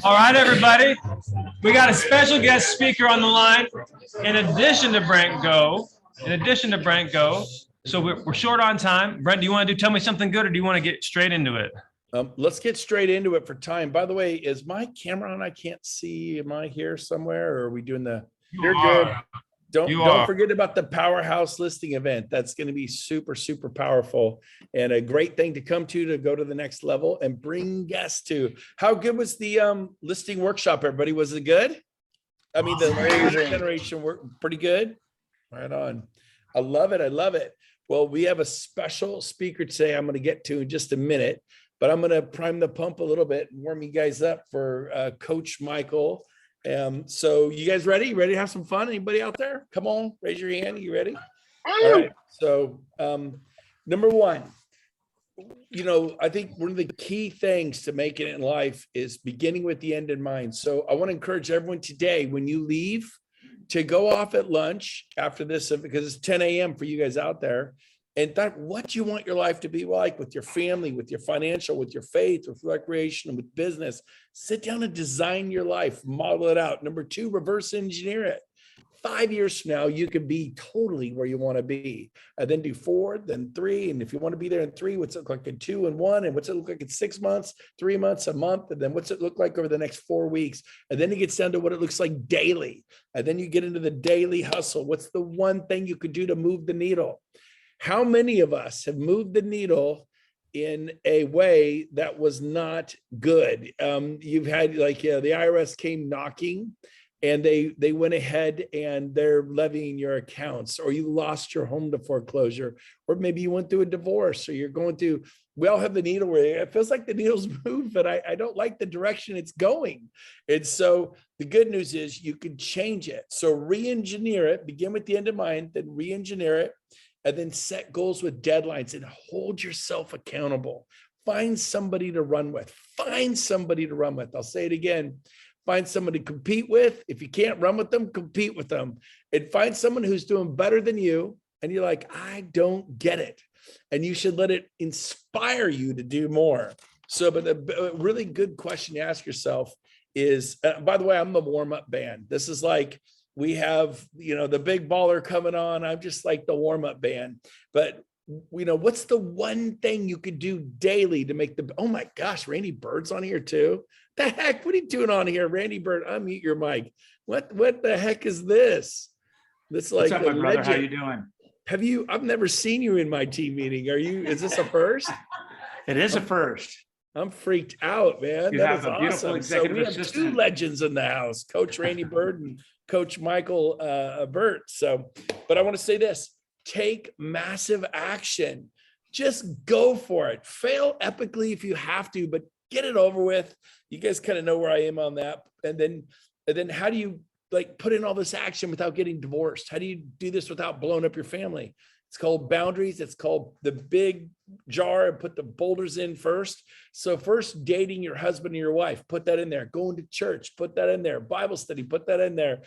All right, everybody. We got a special guest speaker on the line in addition to Brent Gove. So we're short on time. Brent, do you want to tell me something good, or do you want to get straight into it? Let's get straight into it for time. By the way, is my camera on? I can't see. Am I here somewhere, or are we doing the? You're good. Don't forget about the Powerhouse listing event. That's going to be super, super powerful and a great thing to come to go to the next level and bring guests to. How good was the listing workshop, everybody? Was it good? I mean, the generation work pretty good. Right on. I love it. I love it. Well, we have a special speaker today I'm going to get to in just a minute, but I'm going to prime the pump a little bit and warm you guys up for Coach Michael. So you guys ready? Ready to have some fun? Anybody out there? Come on, raise your hand. You ready? All right. So number one, I think one of the key things to making it in life is beginning with the end in mind. So I want to encourage everyone today, when you leave, to go off at lunch after this, because it's 10 a.m. for you guys out there, and thought what you want your life to be like with your family, with your financial, with your faith, with recreation, with business. Sit down and design your life, model it out. Number two, reverse engineer it. 5 years from now, you could be totally where you want to be. And then do 4, then 3. And if you want to be there in 3, what's it look like in 2 and 1? And what's it look like in 6 months, 3 months, a month? And then what's it look like over the next 4 weeks? And then it gets down to what it looks like daily. And then you get into the daily hustle. What's the one thing you could do to move the needle? How many of us have moved the needle in a way that was not good? You've had the IRS came knocking and they went ahead and they're levying your accounts, or you lost your home to foreclosure, or maybe you went through a divorce, or you're going through, we all have the needle where it feels like the needle's moved, but I don't like the direction it's going. And so the good news is you can change it. So re-engineer it, begin with the end in mind, then re-engineer it. And then set goals with deadlines and hold yourself accountable. Find somebody to run with. Find somebody to run with. I'll say it again. Find somebody to compete with. If you can't run with them, compete with them. And find someone who's doing better than you. And you're like, I don't get it. And you should let it inspire you to do more. So, but a really good question to ask yourself is, by the way, I'm the warm-up band. This is like, we have, the big baller coming on. I'm just like the warm-up band. But, what's the one thing you could do daily to make oh my gosh, Randy Bird's on here too. The heck, what are you doing on here? Randy Bird, unmute your mic. What the heck is this? This like, what's up, my brother? How you doing? I've never seen you in my team meeting. Is this a first? It is a first. I'm freaked out, man. You that have is a beautiful awesome. executive So we have assistant. 2 legends in the house, Coach Randy Bird and Coach Michael Burt. So, but I want to say this, take massive action. Just go for it. Fail epically if you have to, but get it over with. You guys kind of know where I am on that. And then how do you put in all this action without getting divorced? How do you do this without blowing up your family? It's called boundaries. It's called the big jar, and put the boulders in first. So first, dating your husband or your wife, put that in there. Going to church, put that in there. Bible study, put that in there.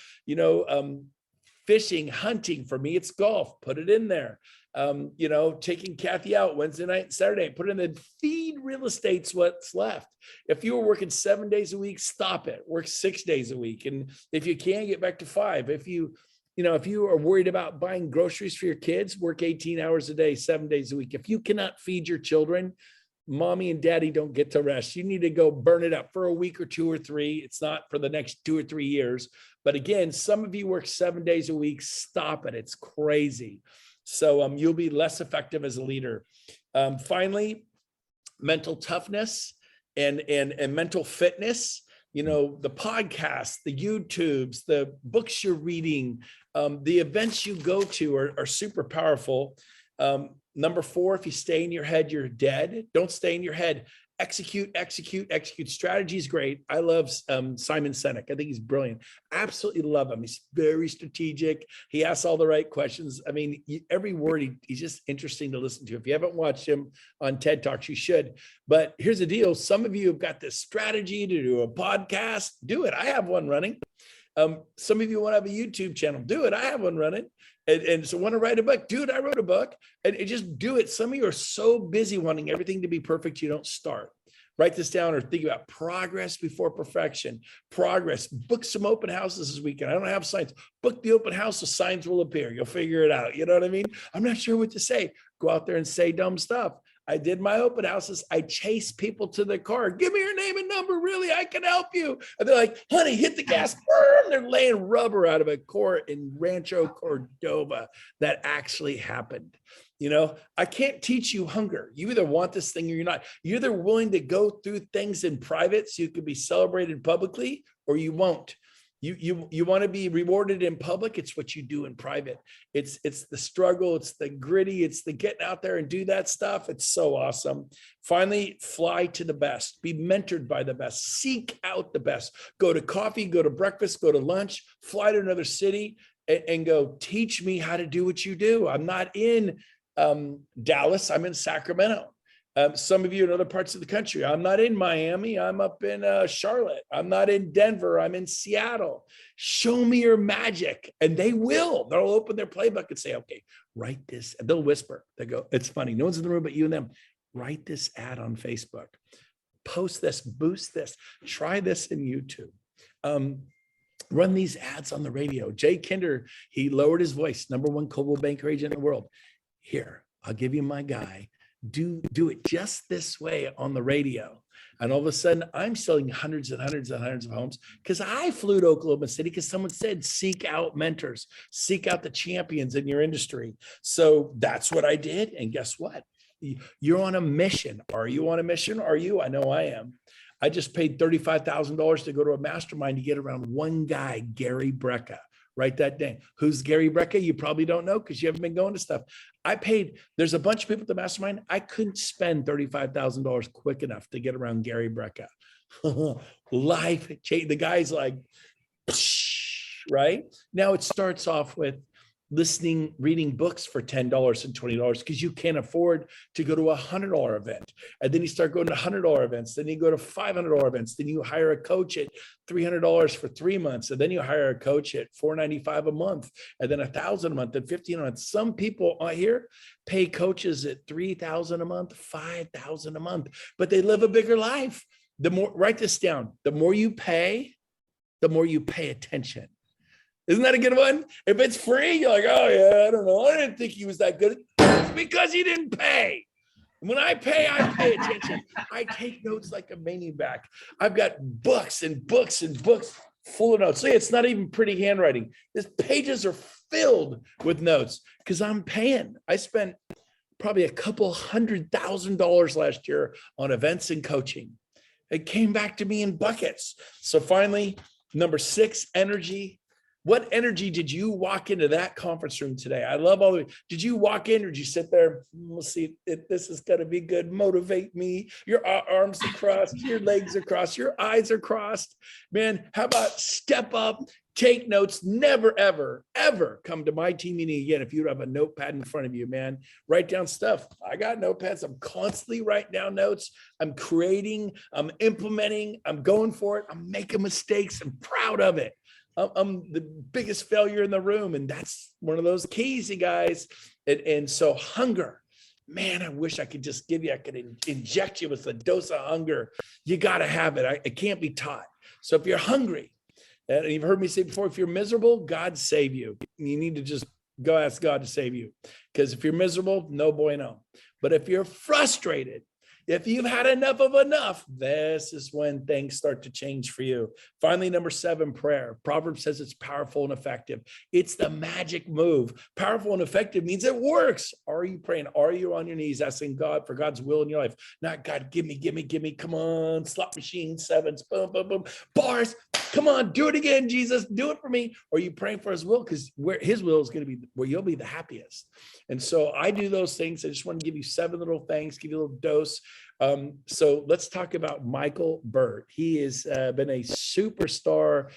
Fishing, hunting, for me, it's golf, put it in there. Taking Kathy out Wednesday night and Saturday, put it in the feed real estate's what's left. If you were working 7 days a week, stop it. Work 6 days a week. And if you can, get back to 5. If you are worried about buying groceries for your kids, work 18 hours a day, 7 days a week. If you cannot feed your children, mommy and daddy don't get to rest. You need to go burn it up for a week or 2 or 3. It's not for the next 2 or 3 years. But again, some of you work 7 days a week. Stop it. It's crazy. So you'll be less effective as a leader. Finally, mental toughness and mental fitness. The podcasts, the YouTubes, the books you're reading, the events you go to are super powerful. Number 4, if you stay in your head, you're dead. Don't stay in your head. Execute. Strategy is great. I love Simon Sinek. I think he's brilliant. Absolutely love him. He's very strategic. He asks all the right questions. I mean, every word, he's just interesting to listen to. If you haven't watched him on TED Talks, you should. But here's the deal. Some of you have got this strategy to do a podcast. Do it. I have one running. Some of you want to have a YouTube channel. Do it. I have one running. And so want to write a book. Dude, I wrote a book. And just do it. Some of you are so busy wanting everything to be perfect, you don't start. Write this down or think about progress before perfection. Progress. Book some open houses this weekend. I don't have signs. Book the open house, the signs will appear. You'll figure it out. You know what I mean? I'm not sure what to say. Go out there and say dumb stuff. I did my open houses. I chase people to their car. Give me your name and number. Really, I can help you. And they're like, honey, hit the gas. They're laying rubber out of a court in Rancho Cordova. That actually happened. You know, I can't teach you hunger. You either want this thing or you're not. You're either willing to go through things in private so you can be celebrated publicly, or you won't. You want to be rewarded in public. It's what you do in private. It's the struggle. It's the gritty. It's the getting out there and do that stuff. It's so awesome. Finally, fly to the best. Be mentored by the best. Seek out the best. Go to coffee, go to breakfast, go to lunch, fly to another city and go teach me how to do what you do. I'm not in Dallas. I'm in Sacramento. Some of you in other parts of the country. I'm not in Miami. I'm up in Charlotte. I'm not in Denver. I'm in Seattle. Show me your magic. And they will. They'll open their playbook and say, okay, write this. And they'll whisper. They go, it's funny. No one's in the room but you and them. Write this ad on Facebook. Post this. Boost this. Try this in YouTube. Run these ads on the radio. Jay Kinder, he lowered his voice. #1 Coldwell Banker agent in the world. Here, I'll give you my guy. Do it just this way on the radio. And all of a sudden I'm selling hundreds and hundreds and hundreds of homes because I flew to Oklahoma City because someone said, seek out mentors, seek out the champions in your industry. So that's what I did. And guess what? You're on a mission. Are you on a mission? Are you? I know I am. I just paid $35,000 to go to a mastermind to get around one guy, Gary Brecka. Write that down. Who's Gary Brecka? You probably don't know because you haven't been going to stuff. There's a bunch of people at the mastermind. I couldn't spend $35,000 quick enough to get around Gary Brecka. Life changed. The guy's like, right? Now it starts off with reading books for $10 and $20 because you can't afford to go to a $100 event. And then you start going to $100 events. Then you go to $500 events. Then you hire a coach at $300 for 3 months. And then you hire a coach at $495 a month. And then $1,000 a month and $1,500 a month. Some people here pay coaches at $3,000 a month, $5,000 a month, but they live a bigger life. Write this down. The more you pay attention. Isn't that a good one? If it's free, you're like, oh yeah, I don't know. I didn't think he was that good. It's because he didn't pay. When I pay attention. I take notes like a maniac. I've got books and books and books full of notes. See, it's not even pretty handwriting. These pages are filled with notes because I'm paying. I spent probably a couple $100,000 last year on events and coaching. It came back to me in buckets. So finally, #6, energy. What energy did you walk into that conference room today? I love all of it. Did you walk in or did you sit there? We'll see if this is going to be good. Motivate me. Your arms are crossed, your legs are crossed, your eyes are crossed. Man, how about step up, take notes, never, ever, ever come to my team meeting again if you don't have a notepad in front of you, man. Write down stuff. I got notepads. I'm constantly writing down notes. I'm creating, I'm implementing, I'm going for it. I'm making mistakes. I'm proud of it. I'm the biggest failure in the room. And that's one of those keys, you guys. And so hunger, man, I wish I could just give you, I could inject you with a dose of hunger. You got to have it. It can't be taught. So if you're hungry, and you've heard me say before, if you're miserable, God save you. You need to just go ask God to save you. Because if you're miserable, no bueno. But if you're frustrated, if you've had enough of enough, this is when things start to change for you. Finally, #7, prayer. Proverbs says it's powerful and effective. It's the magic move. Powerful and effective means it works. Are you praying? Are you on your knees asking God for God's will in your life? Not God, give me. Come on, slot machine, sevens, boom, boom, boom. Bars, come on, do it again, Jesus, do it for me. Or are you praying for his will? Because where his will is going to be where you'll be the happiest. And so I do those things. I just want to give you 7 little things, give you a little dose. So let's talk about Michael Burt. He has been a superstar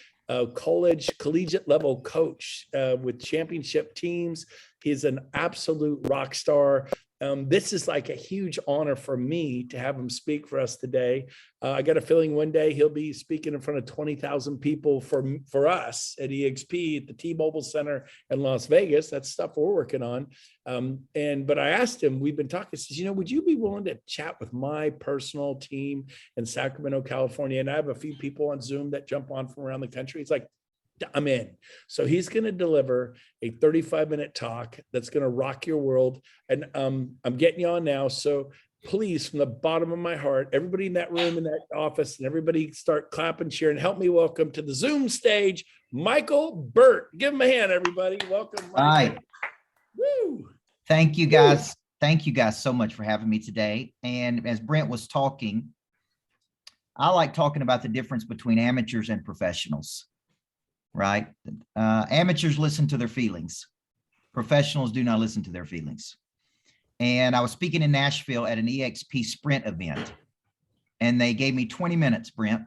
collegiate level coach with championship teams. He's an absolute rock star. this is like a huge honor for me to have him speak for us today. I got a feeling one day he'll be speaking in front of 20,000 people for us at EXP at the T-Mobile Center in Las Vegas. That's stuff we're working on. But I asked him, we've been talking, says, would you be willing to chat with my personal team in Sacramento, California? And I have a few people on Zoom that jump on from around the country. It's like, I'm in. So he's going to deliver a 35-minute talk that's going to rock your world. And I'm getting you on now. So please, from the bottom of my heart, everybody in that room, in that office, and everybody start clapping, cheering. Help me welcome to the Zoom stage, Michael Burt. Give him a hand, everybody. Welcome, Michael. All right. Woo. Thank you, guys. Woo. Thank you guys so much for having me today. And as Brent was talking, I like talking about the difference between amateurs and professionals. Right? Amateurs listen to their feelings. Professionals do not listen to their feelings. And I was speaking in Nashville at an EXP sprint event, and they gave me 20 minutes, Brent.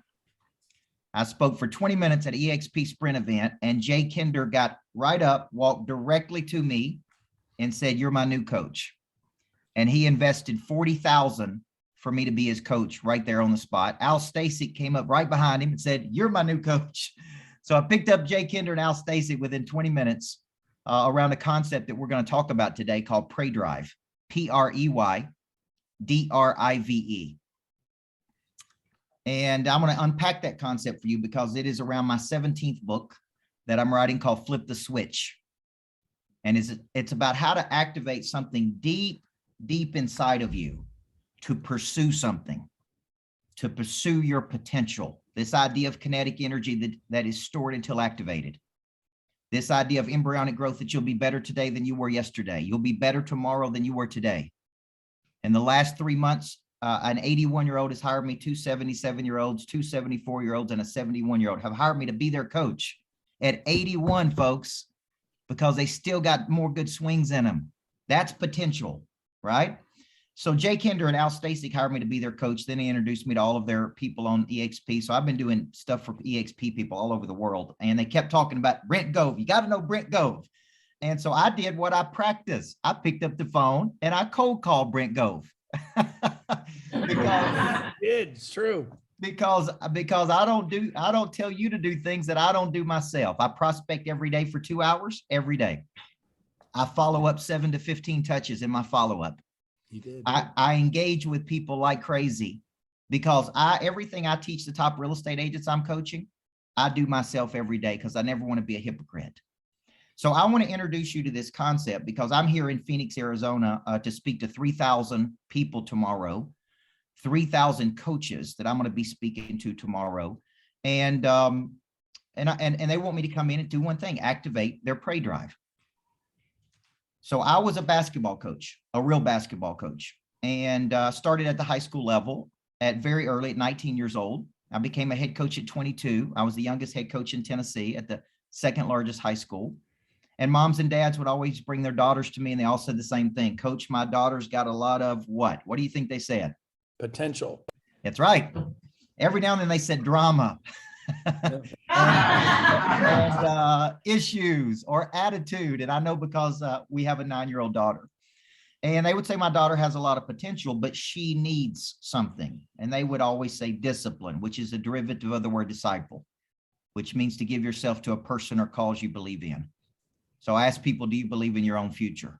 I spoke for 20 minutes at an EXP sprint event, and Jay Kinder got right up, walked directly to me and said, "You're my new coach." And he invested $40,000 for me to be his coach right there on the spot. Al Stasic came up right behind him and said, "You're my new coach." So I picked up Jay Kinder and Al Stasic within 20 minutes around a concept that we're going to talk about today called Prey Drive, Preydrive. And I'm going to unpack that concept for you because it is around my 17th book that I'm writing called Flip the Switch. And it's about how to activate something deep, deep inside of you to pursue something, to pursue your potential. This idea of kinetic energy that is stored until activated. This idea of embryonic growth, that you'll be better today than you were yesterday. You'll be better tomorrow than you were today. In the last 3 months, an 81-year-old has hired me, 2 77-year-olds, 2 74-year-olds, and a 71-year-old have hired me to be their coach at 81, folks, because they still got more good swings in them. That's potential, right? So Jay Kinder and Al Stasic hired me to be their coach. Then he introduced me to all of their people on EXP. So I've been doing stuff for EXP people all over the world. And they kept talking about Brent Gove. You got to know Brent Gove. And so I did what I practiced. I picked up the phone and I cold called Brent Gove. It's true. Because I don't tell you to do things that I don't do myself. I prospect every day for 2 hours, every day. I follow up 7 to 15 touches in my follow-up. You did. I engage with people like crazy because everything I teach the top real estate agents I'm coaching, I do myself every day because I never want to be a hypocrite. So I want to introduce you to this concept because I'm here in Phoenix, Arizona to speak to 3,000 people tomorrow, 3,000 coaches that I'm going to be speaking to tomorrow. And they want me to come in and do one thing, activate their prey drive. So I was a basketball coach, a real basketball coach, and started at the high school level at very early, at 19 years old. I became a head coach at 22. I was the youngest head coach in Tennessee at the second largest high school. And moms and dads would always bring their daughters to me, and they all said the same thing. "Coach, my daughter's got a lot of what? What do you think they said?" Potential. That's right. Every now and then they said drama. and issues or attitude. And I know because we have a 9-year-old daughter. And they would say my daughter has a lot of potential, but she needs something. And they would always say discipline, which is a derivative of the word disciple, which means to give yourself to a person or cause you believe in. So I ask people, do you believe in your own future?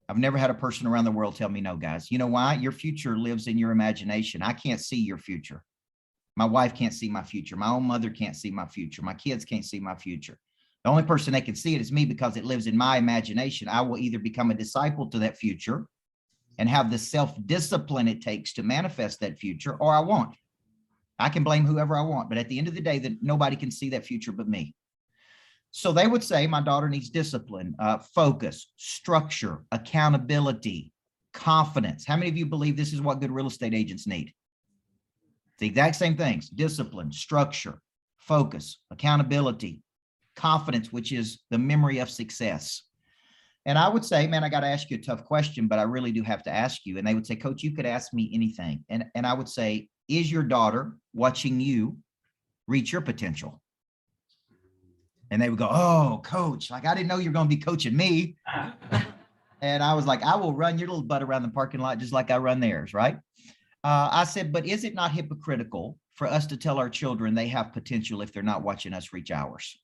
I've never had a person around the world tell me no, guys. You know why? Your future lives in your imagination. I can't see your future. My wife can't see my future. My own mother can't see my future. My kids can't see my future. The only person that can see it is me because it lives in my imagination. I will either become a disciple to that future and have the self-discipline it takes to manifest that future, or I won't. I can blame whoever I want, but at the end of the day, that nobody can see that future but me. So they would say my daughter needs discipline, focus, structure, accountability, confidence. How many of you believe this is what good real estate agents need? The exact same things: discipline, structure, focus, accountability, confidence, which is the memory of success. And I would say, man, I got to ask you a tough question, but I really do have to ask you. And they would say, Coach, you could ask me anything. And I would say, is your daughter watching you reach your potential? And they would go, oh, Coach, like, I didn't know you're going to be coaching me. And I was like, I will run your little butt around the parking lot just like I run theirs, right? I said, but is it not hypocritical for us to tell our children they have potential if they're not watching us reach ours?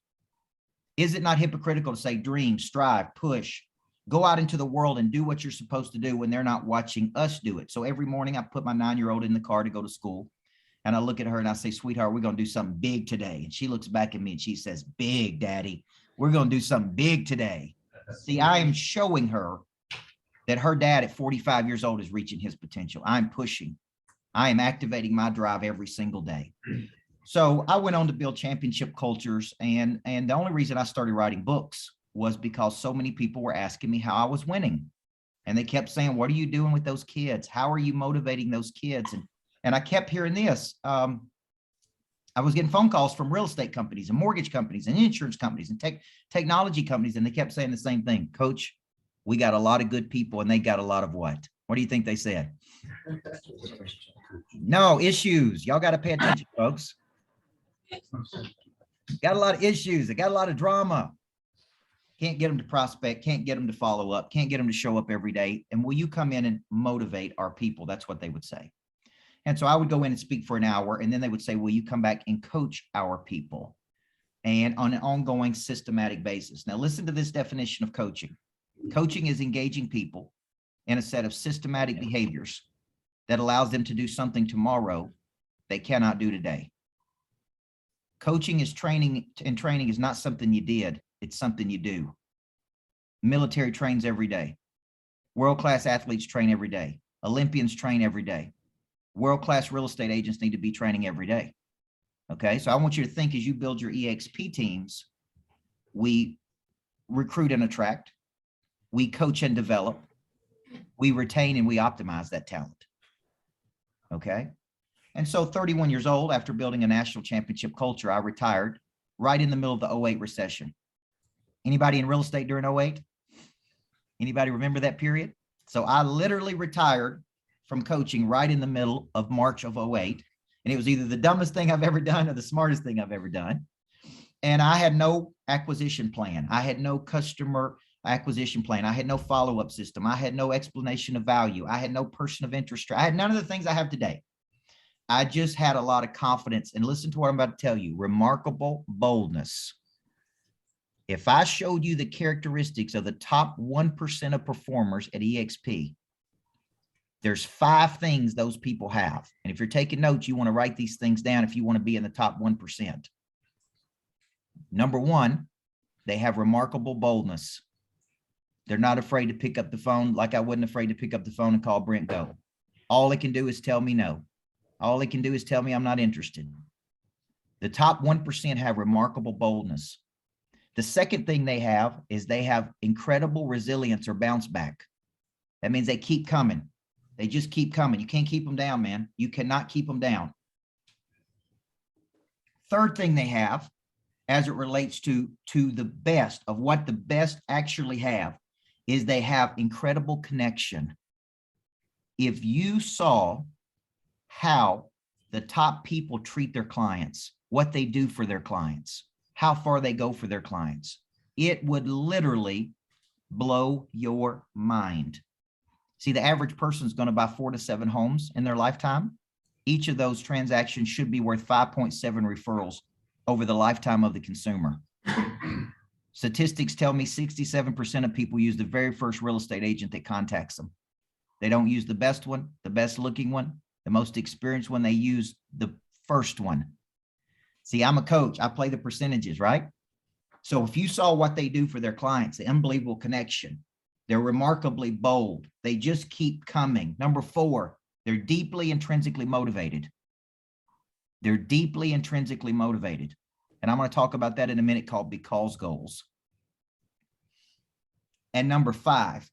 Is it not hypocritical to say dream, strive, push, go out into the world and do what you're supposed to do when they're not watching us do it? So every morning I put my 9-year-old in the car to go to school. And I look at her and I say, sweetheart, we're going to do something big today. And she looks back at me and she says, big, Daddy, we're going to do something big today. See, I am showing her that her dad at 45 years old is reaching his potential. I'm pushing. I am activating my drive every single day. So I went on to build championship cultures. And the only reason I started writing books was because so many people were asking me how I was winning. And they kept saying, what are you doing with those kids? How are you motivating those kids? And I kept hearing this. I was getting phone calls from real estate companies and mortgage companies and insurance companies and technology companies. And they kept saying the same thing. Coach, we got a lot of good people and they got a lot of what? What do you think they said? No, issues. Y'all got to pay attention, folks. Got a lot of issues. They got a lot of drama. Can't get them to prospect. Can't get them to follow up. Can't get them to show up every day. And will you come in and motivate our people? That's what they would say. And so I would go in and speak for an hour, and then they would say, will you come back and coach our people? And on an ongoing systematic basis. Now, listen to this definition of coaching. Coaching is engaging people in a set of systematic behaviors that allows them to do something tomorrow they cannot do today. Coaching is training, and training is not something you did. It's something you do. Military trains every day. World-class athletes train every day. Olympians train every day. World-class real estate agents need to be training every day. Okay, so I want you to think as you build your EXP teams, we recruit and attract, we coach and develop, we retain and we optimize that talent. Okay, and so 31 years old, after building a national championship culture, I retired right in the middle of the 08 recession. Anybody in real estate during 08? Anybody remember that period? So I literally retired from coaching right in the middle of March of 08. And it was either the dumbest thing I've ever done or the smartest thing I've ever done. And I had no acquisition plan. I had no customer acquisition plan. I had no follow-up system. I had no explanation of value. I had no person of interest. I had none of the things I have today. I just had a lot of confidence. And listen to what I'm about to tell you. Remarkable boldness. If I showed you the characteristics of the top 1% of performers at EXP, there's 5 things those people have. And if you're taking notes, you want to write these things down if you want to be in the top 1%. Number 1, they have remarkable boldness. They're not afraid to pick up the phone like I wasn't afraid to pick up the phone and call Brent Gove. All they can do is tell me no. All they can do is tell me I'm not interested. The top 1% have remarkable boldness. The second thing they have is they have incredible resilience or bounce back. That means they keep coming. They just keep coming. You can't keep them down, man. You cannot keep them down. Third thing they have, as it relates to the best of what the best actually have, is they have incredible connection. If you saw how the top people treat their clients, what they do for their clients, how far they go for their clients, it would literally blow your mind. See, the average person is going to buy 4 to 7 homes in their lifetime. Each of those transactions should be worth 5.7 referrals over the lifetime of the consumer. Statistics tell me 67% of people use the very first real estate agent that contacts them. They don't use the best one, the best looking one, the most experienced one. They use the first one. See, I'm a coach. I play the percentages, right? So if you saw what they do for their clients, the unbelievable connection, they're remarkably bold. They just keep coming. Number 4, they're deeply intrinsically motivated. They're deeply intrinsically motivated. And I'm going to talk about that in a minute, called because goals. And number 5,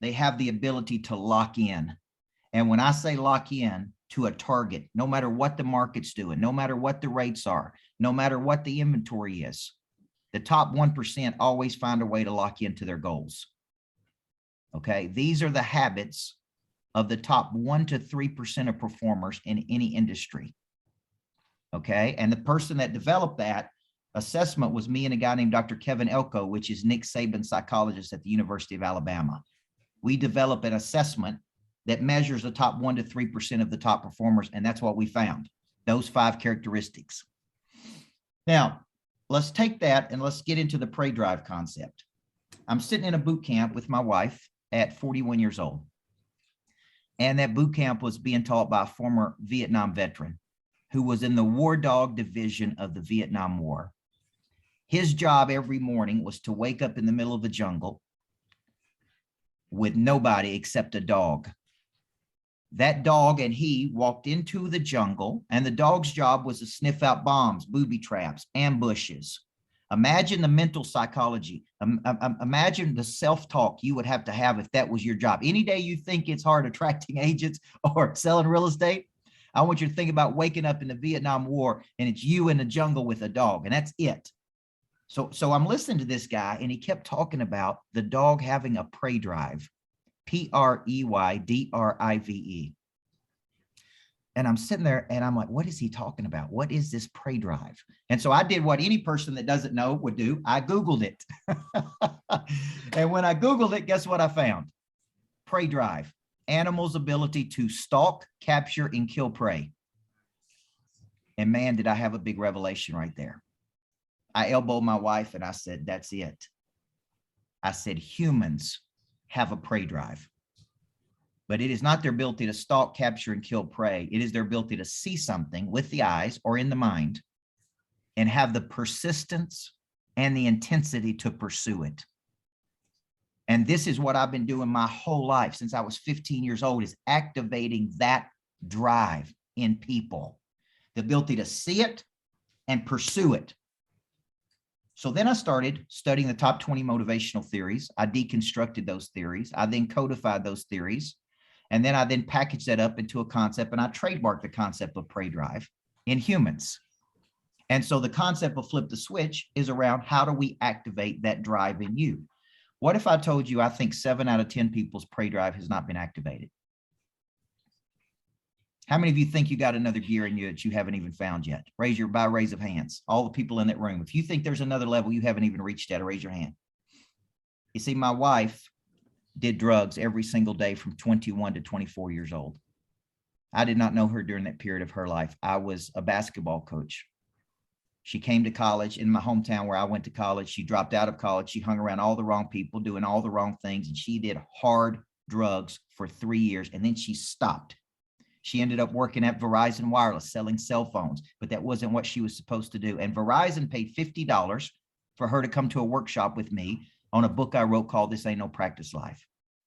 they have the ability to lock in. And when I say lock in to a target, no matter what the market's doing, no matter what the rates are, no matter what the inventory is, the top 1% always find a way to lock into their goals. Okay, these are the habits of the top 1 to 3% of performers in any industry. Okay, and the person that developed that assessment was me and a guy named Dr. Kevin Elko, which is Nick Saban's psychologist at the University of Alabama. we develop an assessment that measures the top 1 to 3% of the top performers. And that's what we found, those 5 characteristics. Now, let's take that and let's get into the prey drive concept. I'm sitting in a boot camp with my wife at 41 years old. And that boot camp was being taught by a former Vietnam veteran who was in the War Dog division of the Vietnam War. His job every morning was to wake up in the middle of the jungle with nobody except a dog. That dog and he walked into the jungle, and the dog's job was to sniff out bombs, booby traps, ambushes. Imagine the mental psychology. Imagine the self-talk you would have to have if that was your job. Any day you think it's hard attracting agents or selling real estate, I want you to think about waking up in the Vietnam War and it's you in the jungle with a dog, and that's it. So I'm listening to this guy, and he kept talking about the dog having a prey drive, Preydrive. And I'm sitting there and I'm like, what is he talking about? What is this prey drive? And so I did what any person that doesn't know would do. I Googled it. And when I Googled it, guess what I found? Prey drive, animals' ability to stalk, capture, and kill prey. And man, did I have a big revelation right there. I elbowed my wife and I said, that's it. I said, humans have a prey drive, but it is not their ability to stalk, capture, and kill prey. It is their ability to see something with the eyes or in the mind and have the persistence and the intensity to pursue it. And this is what I've been doing my whole life since I was 15 years old, is activating that drive in people, the ability to see it and pursue it. So then I started studying the top 20 motivational theories. I deconstructed those theories. I then codified those theories. And then I then packaged that up into a concept, and I trademarked the concept of prey drive in humans. And so the concept of flip the switch is around how do we activate that drive in you? What if I told you I think 7 out of 10 people's prey drive has not been activated? How many of you think you got another gear in you that you haven't even found yet? By raise of hands, all the people in that room. If you think there's another level you haven't even reached yet, raise your hand. You see, my wife did drugs every single day from 21 to 24 years old. I did not know her during that period of her life. I was a basketball coach. She came to college in my hometown where I went to college. She dropped out of college. She hung around all the wrong people, doing all the wrong things. And she did hard drugs for 3 years. And then she stopped. She ended up working at Verizon Wireless, selling cell phones, but that wasn't what she was supposed to do. And Verizon paid $50 for her to come to a workshop with me on a book I wrote called This Ain't No Practice Life.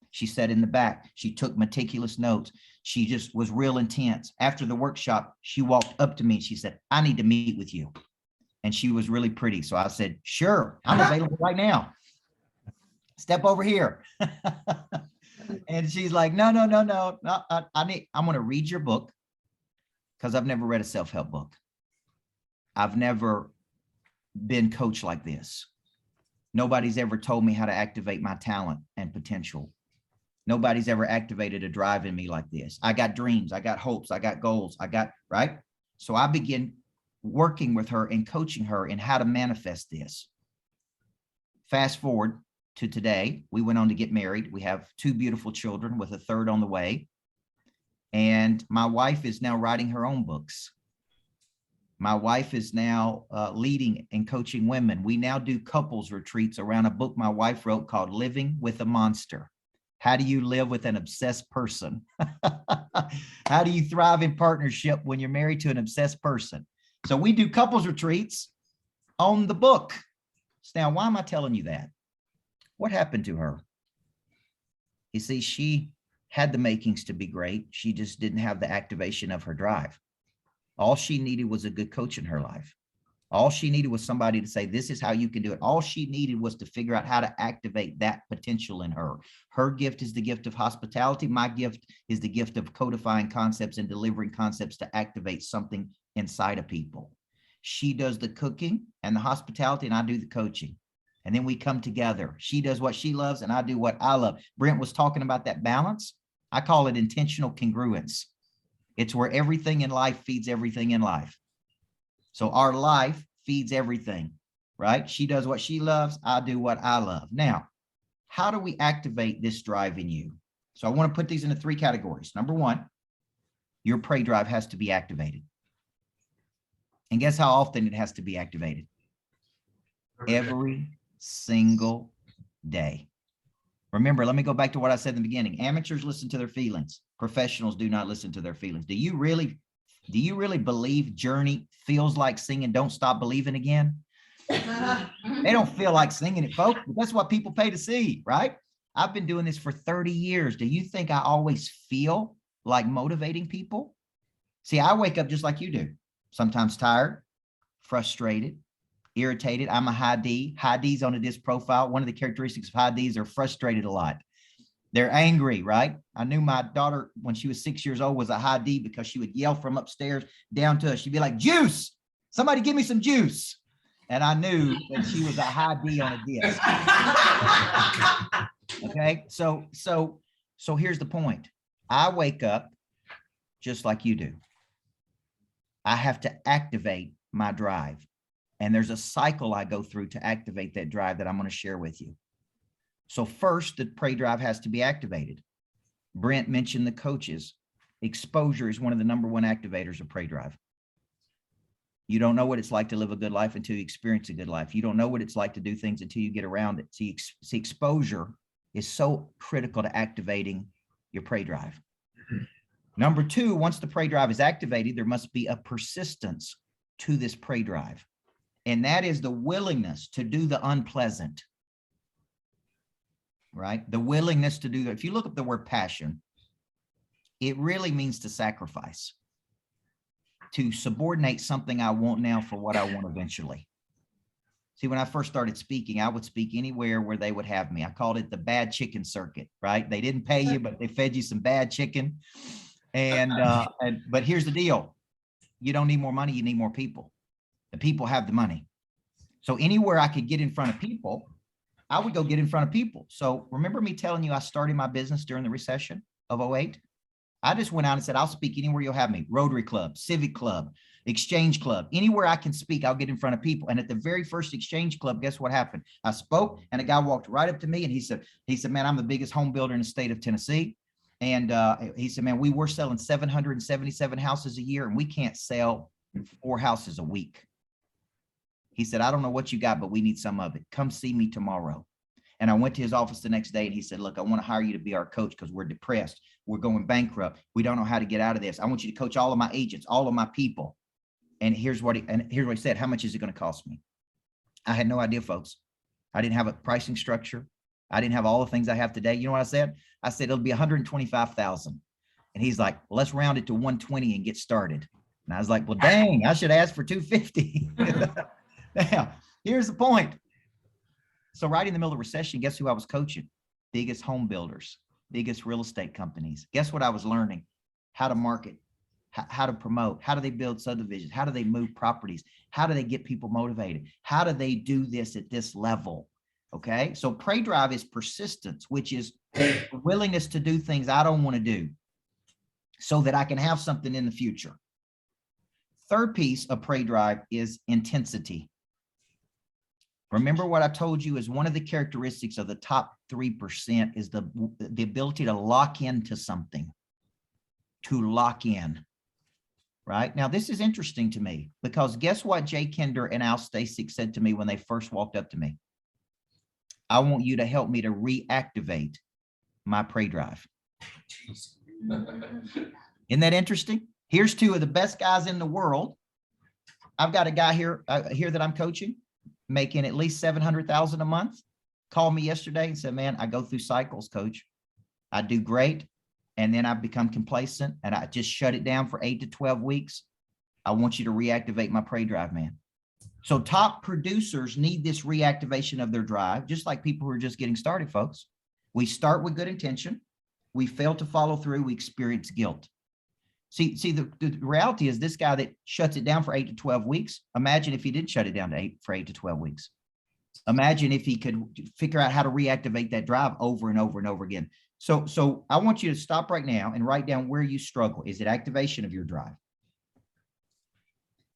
She sat in the back. She took meticulous notes. She just was real intense. After the workshop, she walked up to me and she said, I need to meet with you. And she was really pretty. So I said, sure, I'm available right now. Step over here. And she's like, no, I'm going to read your book because I've never read a self-help book. I've never been coached like this. Nobody's ever told me how to activate my talent and potential. Nobody's ever activated a drive in me like this. I got dreams, I got hopes, I got goals, right? So I began working with her and coaching her in how to manifest this. Fast forward to today, we went on to get married. We have 2 beautiful children with a 3rd on the way. And my wife is now writing her own books. My wife is now leading and coaching women. We now do couples retreats around a book my wife wrote called Living with a Monster. How do you live with an obsessed person? How do you thrive in partnership when you're married to an obsessed person? So we do couples retreats on the book. So now, why am I telling you that? What happened to her? You see, she had the makings to be great. She just didn't have the activation of her drive. All she needed was a good coach in her life. All she needed was somebody to say, this is how you can do it. All she needed was to figure out how to activate that potential in her. Her gift is the gift of hospitality. My gift is the gift of codifying concepts and delivering concepts to activate something inside of people. She does the cooking and the hospitality, and I do the coaching. And then we come together. She does what she loves, and I do what I love. Brent was talking about that balance. I call it intentional congruence. It's where everything in life feeds everything in life. So our life feeds everything, right? She does what she loves. I do what I love. Now, how do we activate this drive in you? So I want to put these into 3 categories. Number 1, your prey drive has to be activated. And guess how often it has to be activated? Every single day. Remember, let me go back to what I said in the beginning. Amateurs listen to their feelings. Professionals do not listen to their feelings. Do you really believe Journey feels like singing Don't Stop Believing Again? They don't feel like singing it, folks, but that's what people pay to see, right? I've been doing this for 30 years. Do you think I always feel like motivating people? See, I wake up just like you do. Sometimes tired, frustrated, irritated. I'm a high D. High D's on a disc profile. One of the characteristics of high D's are frustrated a lot. They're angry, right? I knew my daughter, when she was 6 years old, was a high D because she would yell from upstairs down to us. She'd be like, juice, somebody give me some juice. And I knew that she was a high D on a disc. Okay, so here's the point. I wake up just like you do. I have to activate my drive. And there's a cycle I go through to activate that drive that I'm going to share with you. So first, the prey drive has to be activated. Brent mentioned the coaches. Exposure is one of the #1 activators of prey drive. You don't know what it's like to live a good life until you experience a good life. You don't know what it's like to do things until you get around it. See, exposure is so critical to activating your prey drive. Number 2, once the prey drive is activated, there must be a persistence to this prey drive. And that is the willingness to do the unpleasant, right? The willingness to do that. If you look up the word passion, it really means to sacrifice, to subordinate something I want now for what I want eventually. See, when I first started speaking, I would speak anywhere where they would have me. I called it the bad chicken circuit, right? They didn't pay you, but they fed you some bad chicken. But here's the deal. You don't need more money, you need more people. The people have the money. So anywhere I could get in front of people, I would go get in front of people. So remember me telling you I started my business during the recession of 08? I just went out and said, I'll speak anywhere you'll have me. Rotary Club, Civic Club, Exchange Club, anywhere I can speak, I'll get in front of people. And at the very first Exchange Club, guess what happened? I spoke and a guy walked right up to me and he said, man, I'm the biggest home builder in the state of Tennessee. And he said, man, we were selling 777 houses a year and we can't sell 4 houses a week. He said, I don't know what you got, but we need some of it. Come see me tomorrow. And I went to his office the next day and he said, look, I want to hire you to be our coach because we're depressed. We're going bankrupt. We don't know how to get out of this. I want you to coach all of my agents, all of my people. And here's what he said. How much is it going to cost me? I had no idea, folks. I didn't have a pricing structure. I didn't have all the things I have today. You know what I said? I said, it'll be $125,000. And he's like, well, let's round it to 120 and get started. And I was like, well, dang, I should ask for 250. Now, here's the point. So right in the middle of the recession, guess who I was coaching? Biggest home builders, biggest real estate companies. Guess what I was learning? How to market, how to promote, how do they build subdivisions? How do they move properties? How do they get people motivated? How do they do this at this level? Okay, so prey drive is persistence, which is the willingness to do things I don't want to do so that I can have something in the future. Third piece of prey drive is intensity. Remember what I told you is one of the characteristics of the top 3% is the ability to lock into something, to lock in, right? Now, this is interesting to me because guess what Jay Kinder and Al Stasic said to me when they first walked up to me? I want you to help me to reactivate my prey drive. Isn't that interesting? Here's 2 of the best guys in the world. I've got a guy here that I'm coaching, making at least $700,000 a month. Called me yesterday and said, man, I go through cycles, coach. I do great. And then I become complacent and I just shut it down for 8 to 12 weeks. I want you to reactivate my prey drive, man. So top producers need this reactivation of their drive, just like people who are just getting started, folks. We start with good intention. We fail to follow through. We experience guilt. See, the reality is this guy that shuts it down for 8 to 12 weeks. Imagine if he didn't shut it down for 8 to 12 weeks. Imagine if he could figure out how to reactivate that drive over and over and over again. So I want you to stop right now and write down where you struggle. Is it activation of your drive?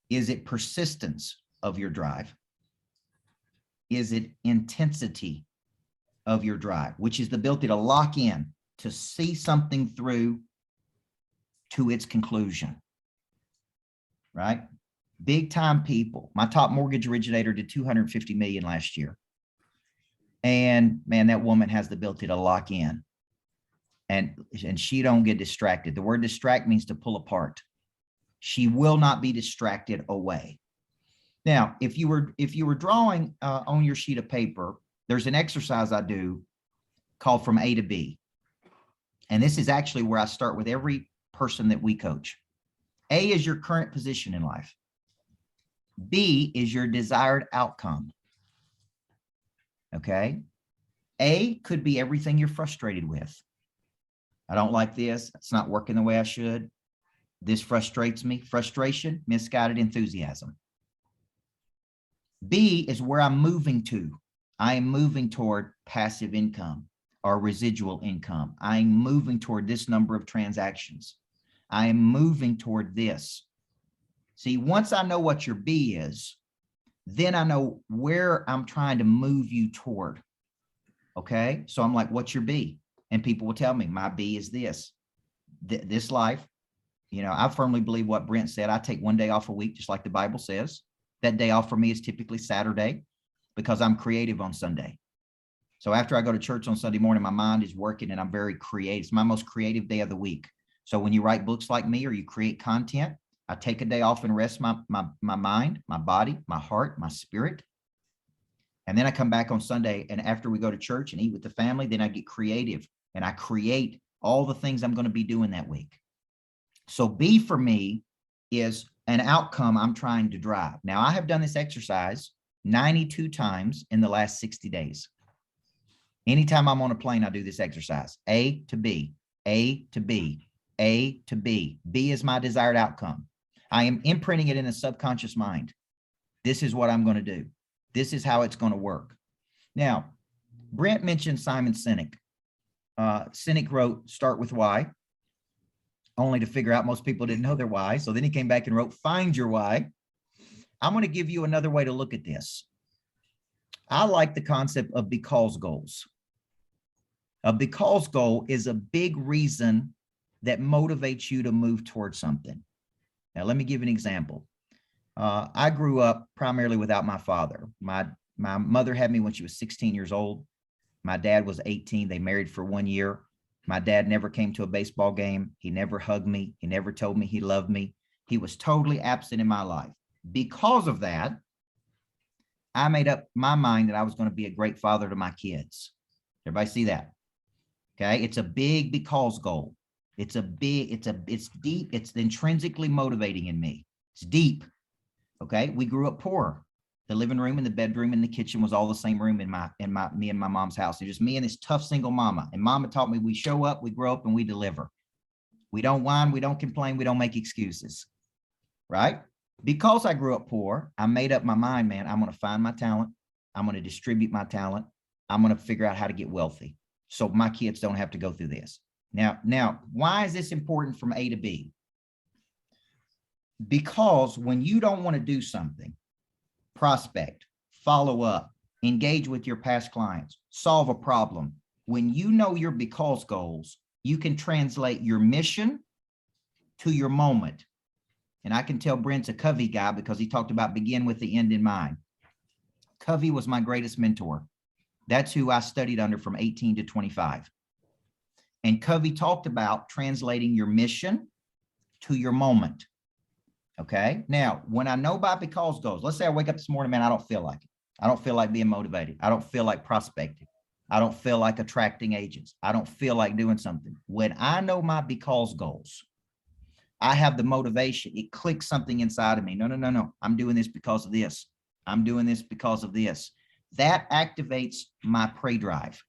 Is it persistence of your drive? Is it intensity of your drive, which is the ability to lock in, to see something through to its conclusion, right? Big time people. My top mortgage originator did 250 million last year. And man, that woman has the ability to lock in, and she don't get distracted. The word distract means to pull apart. She will not be distracted away. Now, if you were drawing on your sheet of paper, there's an exercise I do called from A to B. And this is actually where I start with every person that we coach. A is your current position in life. B is your desired outcome. Okay. A could be everything you're frustrated with. I don't like this. It's not working the way I should. This frustrates me. Frustration, misguided enthusiasm. B is where I'm moving to. I am moving toward passive income or residual income. I am moving toward this number of transactions. I am moving toward this. See, once I know what your B is, then I know where I'm trying to move you toward. Okay. So I'm like, what's your B? And people will tell me my B is this, this life. You know, I firmly believe what Brent said. I take one day off a week, just like the Bible says. That day off for me is typically Saturday because I'm creative on Sunday. So after I go to church on Sunday morning, my mind is working and I'm very creative. It's my most creative day of the week. So when you write books like me or you create content, I take a day off and rest my mind, my body, my heart, my spirit. And then I come back on Sunday, and after we go to church and eat with the family, then I get creative and I create all the things I'm going to be doing that week. So B for me is an outcome I'm trying to drive. Now, I have done this exercise 92 times in the last 60 days. Anytime I'm on a plane, I do this exercise. A to B, A to B, A to B. B is my desired outcome. I am imprinting it in the subconscious mind. This is what I'm going to do. This is how it's going to work. Now, Brent mentioned Simon Sinek. Sinek wrote, Start with Why, only to figure out most people didn't know their why. So then he came back and wrote, Find Your Why. I'm going to give you another way to look at this. I like the concept of because goals. A because goal is a big reason that motivates you to move towards something. Now, let me give an example. I grew up primarily without my father. My mother had me when she was 16 years old. My dad was 18. They married for 1 year. My dad never came to a baseball game. He never hugged me. He never told me he loved me. He was totally absent in my life. Because of that, I made up my mind that I was going to be a great father to my kids. Everybody see that? Okay. It's a big because goal. It's deep. It's intrinsically motivating in me. It's deep. Okay. We grew up poor. The living room and the bedroom and the kitchen was all the same room in me and my mom's house. It was just me and this tough single mama. And mama taught me we show up, we grow up, and we deliver. We don't whine, we don't complain, we don't make excuses. Right? Because I grew up poor, I made up my mind, man, I'm going to find my talent. I'm going to distribute my talent. I'm going to figure out how to get wealthy so my kids don't have to go through this. Now, why is this important from A to B? Because when you don't want to do something, prospect, follow up, engage with your past clients, solve a problem. When you know your because goals, you can translate your mission to your moment. And I can tell Brent's a Covey guy because he talked about begin with the end in mind. Covey was my greatest mentor. That's who I studied under from 18 to 25. And Covey talked about translating your mission to your moment. Okay. Now, when I know by because goals, let's say I wake up this morning, man, I don't feel like it. I don't feel like being motivated. I don't feel like prospecting. I don't feel like attracting agents. I don't feel like doing something. When I know my because goals, I have the motivation. It clicks something inside of me. No. I'm doing this because of this. I'm doing this because of this. That activates my prey drive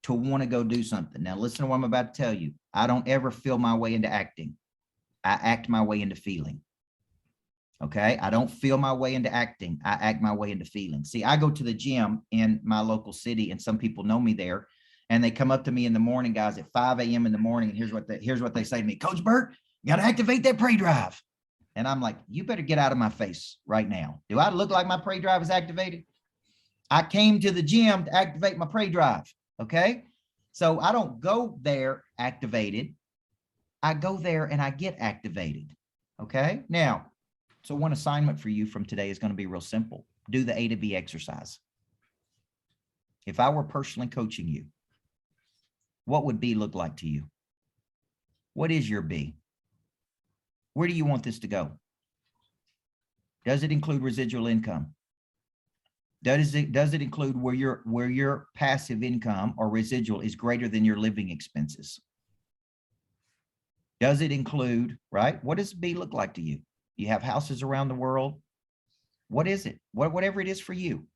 to want to go do something. Now, listen to what I'm about to tell you. I don't ever feel my way into acting. I act my way into feeling. Okay. I don't feel my way into acting. I act my way into feeling. See, I go to the gym in my local city and some people know me there and they come up to me in the morning, guys, at 5 a.m. in the morning. And here's what they say to me, Coach Burt, you got to activate that prey drive. And I'm like, you better get out of my face right now. Do I look like my prey drive is activated? I came to the gym to activate my prey drive. Okay. So I don't go there activated. I go there and I get activated. Okay. Now, so one assignment for you from today is going to be real simple. Do the A to B exercise. If I were personally coaching you, what would B look like to you? What is your B? Where do you want this to go? Does it include residual income? Does it include where your passive income or residual is greater than your living expenses? Does it include, right? What does B look like to you? You have houses around the world. What is it? Whatever it is for you.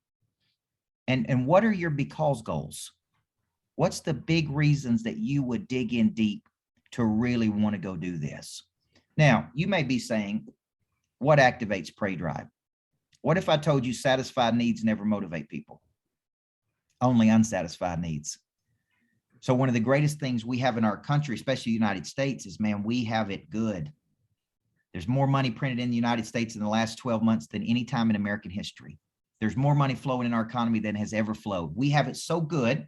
And what are your because goals? What's the big reasons that you would dig in deep to really want to go do this? Now, you may be saying, what activates prey drive? What if I told you satisfied needs never motivate people? Only unsatisfied needs. So one of the greatest things we have in our country, especially the United States, is, man, we have it good. There's more money printed in the United States in the last 12 months than any time in American history. There's more money flowing in our economy than has ever flowed. We have it so good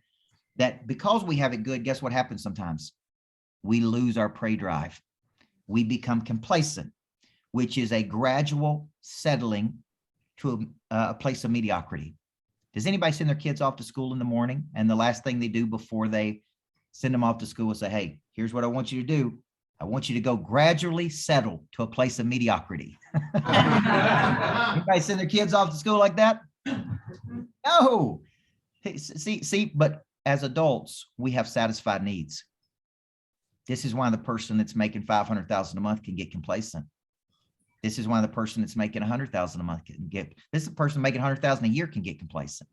that because we have it good, guess what happens sometimes? We lose our prey drive. We become complacent, which is a gradual settling to a place of mediocrity. Does anybody send their kids off to school in the morning and the last thing they do before they send them off to school is say, hey, here's what I want you to do. I want you to go gradually settle to a place of mediocrity. Anybody send their kids off to school like that? No. See, but as adults, we have satisfied needs. This is why the person that's making $500,000 a month can get complacent. This is why the person that's making $100,000 a month can get, this is the person making $100,000 a year can get complacent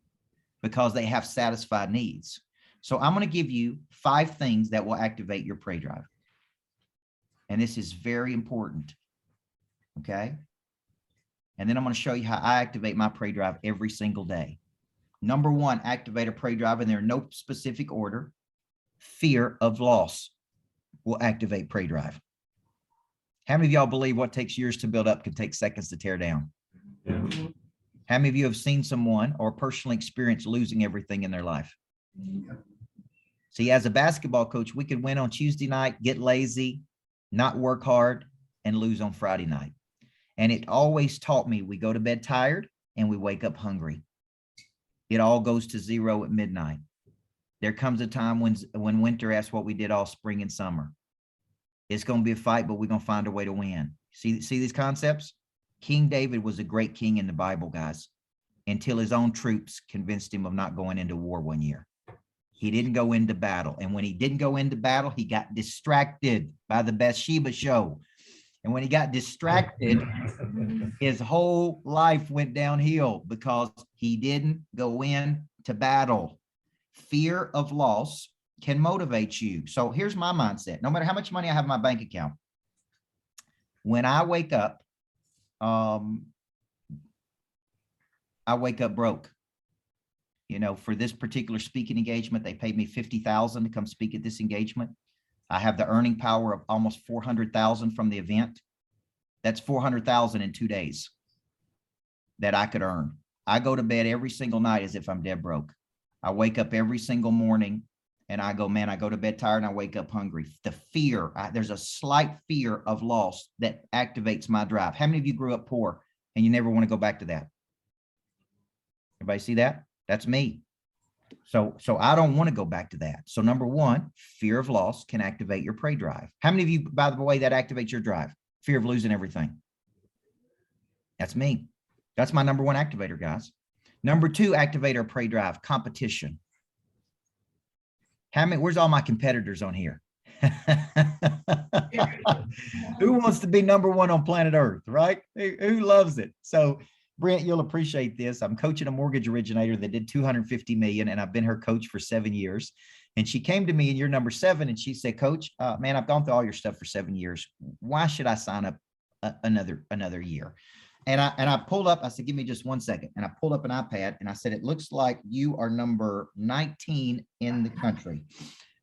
because they have satisfied needs. So I'm going to give you 5 things that will activate your prey drive. And this is very important. Okay. And then I'm going to show you how I activate my prey drive every single day. Number 1, activate a prey drive, and there are no specific order. Fear of loss will activate prey drive. How many of y'all believe what takes years to build up can take seconds to tear down? Yeah. How many of you have seen someone or personally experienced losing everything in their life? Yeah. See, as a basketball coach, we could win on Tuesday night, get lazy, not work hard, and lose on Friday night. And it always taught me we go to bed tired and we wake up hungry. It all goes to 0 at midnight. There comes a time when winter asks what we did all spring and summer. It's going to be a fight, but we're going to find a way to win. See these concepts? King David was a great king in the Bible, guys, until his own troops convinced him of not going into war one year. He didn't go into battle. And when he didn't go into battle, he got distracted by the Bathsheba show. And when he got distracted, his whole life went downhill because he didn't go into battle. Fear of loss can motivate you. So here's my mindset. No matter how much money I have in my bank account, when I wake up broke. You know, for this particular speaking engagement, they paid me $50,000 to come speak at this engagement. I have the earning power of almost $400,000 from the event. That's $400,000 in 2 days that I could earn. I go to bed every single night as if I'm dead broke. I wake up every single morning and I go, man, I go to bed tired and I wake up hungry. The fear, there's a slight fear of loss that activates my drive. How many of you grew up poor and you never want to go back to that? Everybody see that? That's me. So I don't want to go back to that. So number 1, fear of loss can activate your prey drive. How many of you, by the way, that activates your drive? Fear of losing everything. That's me. That's my number 1 activator, guys. Number 2 activator prey drive, competition. How many, where's all my competitors on here? Who wants to be number 1 on planet Earth, right? Who loves it? So Brent, you'll appreciate this. I'm coaching a mortgage originator that did 250 million, and I've been her coach for 7 years. And she came to me in year number 7, and she said, Coach, man, I've gone through all your stuff for 7 years. Why should I sign up another year? And I pulled up, I said, give me just 1 second. And I pulled up an iPad and I said, it looks like you are number 19 in the country.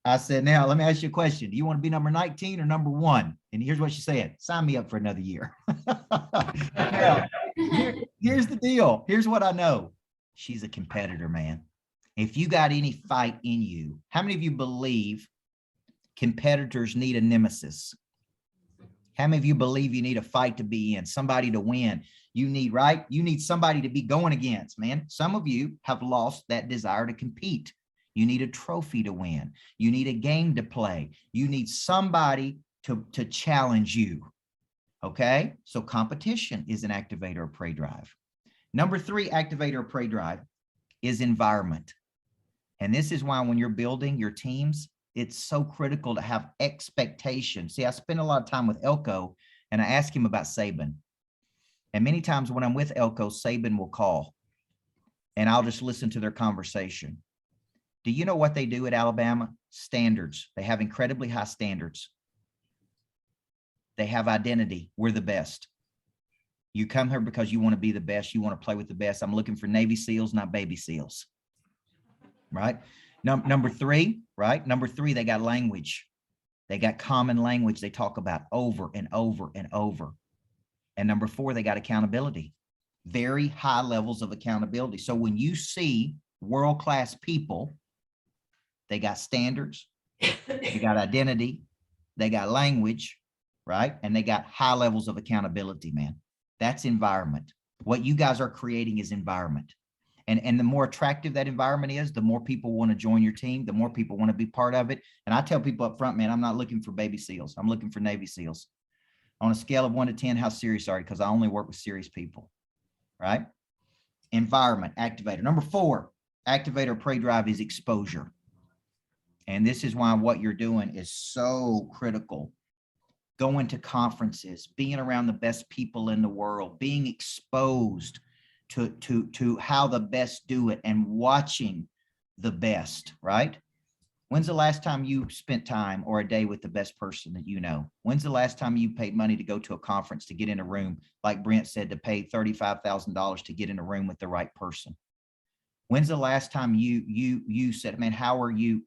I said, now let me ask you a question. Do you want to be number 19 or number 1? And here's what she said. Sign me up for another year. Now, here's the deal. Here's what I know. She's a competitor, man. If you got any fight in you, how many of you believe competitors need a nemesis? How many of you believe you need a fight to be in, somebody to win? You need, right? You need somebody to be going against, man. Some of you have lost that desire to compete. You need a trophy to win. You need a game to play. You need somebody to challenge you. Okay? So competition is an activator of prey drive. Number 3 activator of prey drive is environment. And this is why when you're building your teams, it's so critical to have expectations. See, I spend a lot of time with Elko and I ask him about Saban. And many times when I'm with Elko, Saban will call and I'll just listen to their conversation. Do you know what they do at Alabama? Standards. They have incredibly high standards. They have identity. We're the best. You come here because you want to be the best. You want to play with the best. I'm looking for Navy SEALs, not baby SEALs. Right? Number 3, right? Number 3, they got language. They got common language they talk about over and over and over. And number 4, they got accountability. Very high levels of accountability. So when you see world-class people, they got standards, they got identity, they got language, right? And they got high levels of accountability, man. That's environment. What you guys are creating is environment. And the more attractive that environment is, the more people want to join your team, the more people want to be part of it. And I tell people up front, man, I'm not looking for baby SEALs. I'm looking for Navy SEALs. On a scale of 1 to 10, how serious are you? Because I only work with serious people, right? Environment, activator. Number 4, activator prey drive is exposure. And this is why what you're doing is so critical. Going to conferences, being around the best people in the world, being exposed to how the best do it and watching the best, right? When's the last time you spent time or a day with the best person that you know? When's the last time you paid money to go to a conference to get in a room, like Brent said, to pay $35,000 to get in a room with the right person? When's the last time you said, man, how are you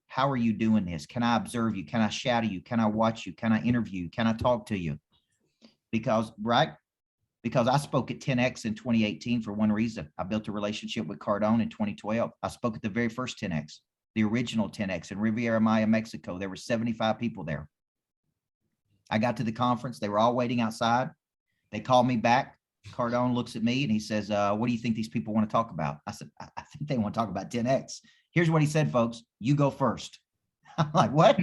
doing this? Can I observe you? Can I shadow you? Can I watch you? Can I interview you? Can I talk to you? Because, right? Because I spoke at 10X in 2018 for one reason. I built a relationship with Cardone in 2012. I spoke at the very first 10X, the original 10X in Riviera Maya, Mexico. There were 75 people there. I got to the conference. They were all waiting outside. They called me back. Cardone looks at me and he says, what do you think these people want to talk about? I said, I think they want to talk about 10X. Here's what he said, folks. You go first. I'm like, what?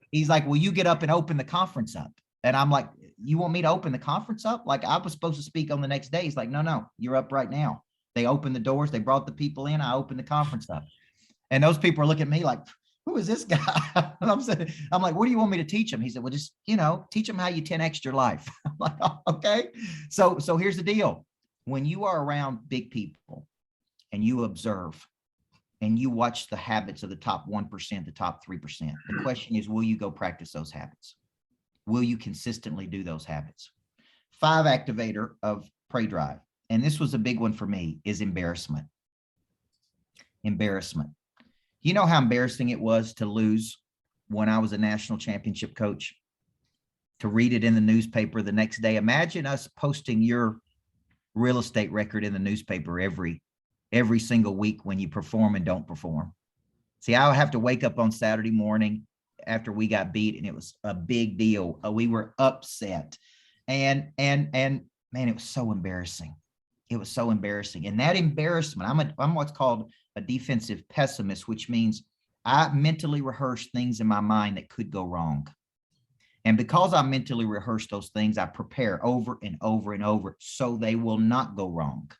He's like, well, you get up and open the conference up. And I'm like, you want me to open the conference up? Like I was supposed to speak on the next day. He's like, no, you're up right now. They opened the doors. They brought the people in. I opened the conference up. And those people are looking at me like, who is this guy? And I'm like, what do you want me to teach him? He said, well, just, teach them how you 10X your life. I'm like, oh, okay. So here's the deal. When you are around big people and you observe and you watch the habits of the top 1%, the top 3%, the question is, will you go practice those habits? Will you consistently do those habits? 5 activator of prey drive. And this was a big one for me, is embarrassment. Embarrassment. You know how embarrassing it was to lose when I was a national championship coach, to read it in the newspaper the next day. Imagine us posting your real estate record in the newspaper every single week when you perform and don't perform. See, I would have to wake up on Saturday morning after we got beat, and it was a big deal. We were upset, and man, it was so embarrassing. It was so embarrassing. And that embarrassment, I'm what's called a defensive pessimist, which means I mentally rehearse things in my mind that could go wrong. And because I mentally rehearse those things, I prepare over and over and over so they will not go wrong.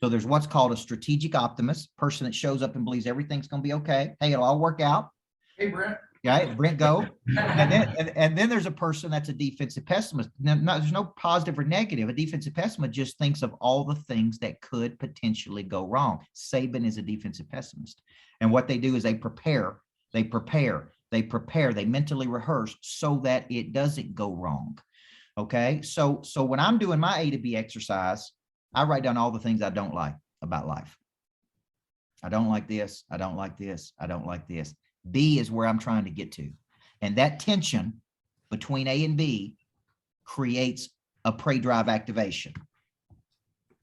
So there's what's called a strategic optimist, person that shows up and believes everything's going to be okay. Hey, it'll all work out. Hey, Brent. Right, Brent Gove. And then there's a person that's a defensive pessimist. Now, there's no positive or negative. A defensive pessimist just thinks of all the things that could potentially go wrong. Saban is a defensive pessimist. And what they do is they prepare, they mentally rehearse so that it doesn't go wrong. Okay. So when I'm doing my A to B exercise, I write down all the things I don't like about life. I don't like this. I don't like this. I don't like this. B is where I'm trying to get to. And that tension between A and B creates a prey drive activation.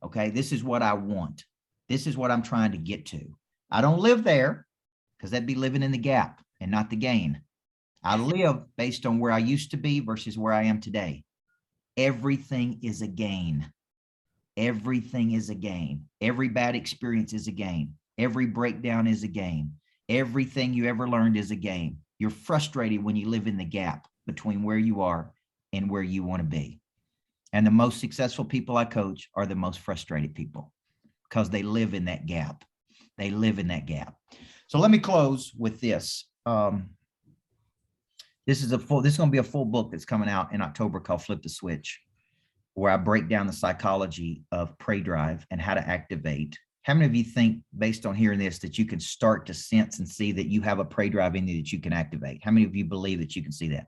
Okay, this is what I want. This is what I'm trying to get to. I don't live there because that'd be living in the gap and not the gain. I live based on where I used to be versus where I am today. Everything is a gain. Everything is a gain. Every bad experience is a gain. Every breakdown is a gain. Everything you ever learned is a gain. You're frustrated when you live in the gap between where you are and where you want to be. And the most successful people I coach are the most frustrated people because they live in that gap. They live in that gap. So let me close with this. This is going to be a full book that's coming out in October called Flip the Switch, where I break down the psychology of prey drive and how to activate. How many of you think, based on hearing this, that you can start to sense and see that you have a prey drive in you that you can activate? How many of you believe that you can see that?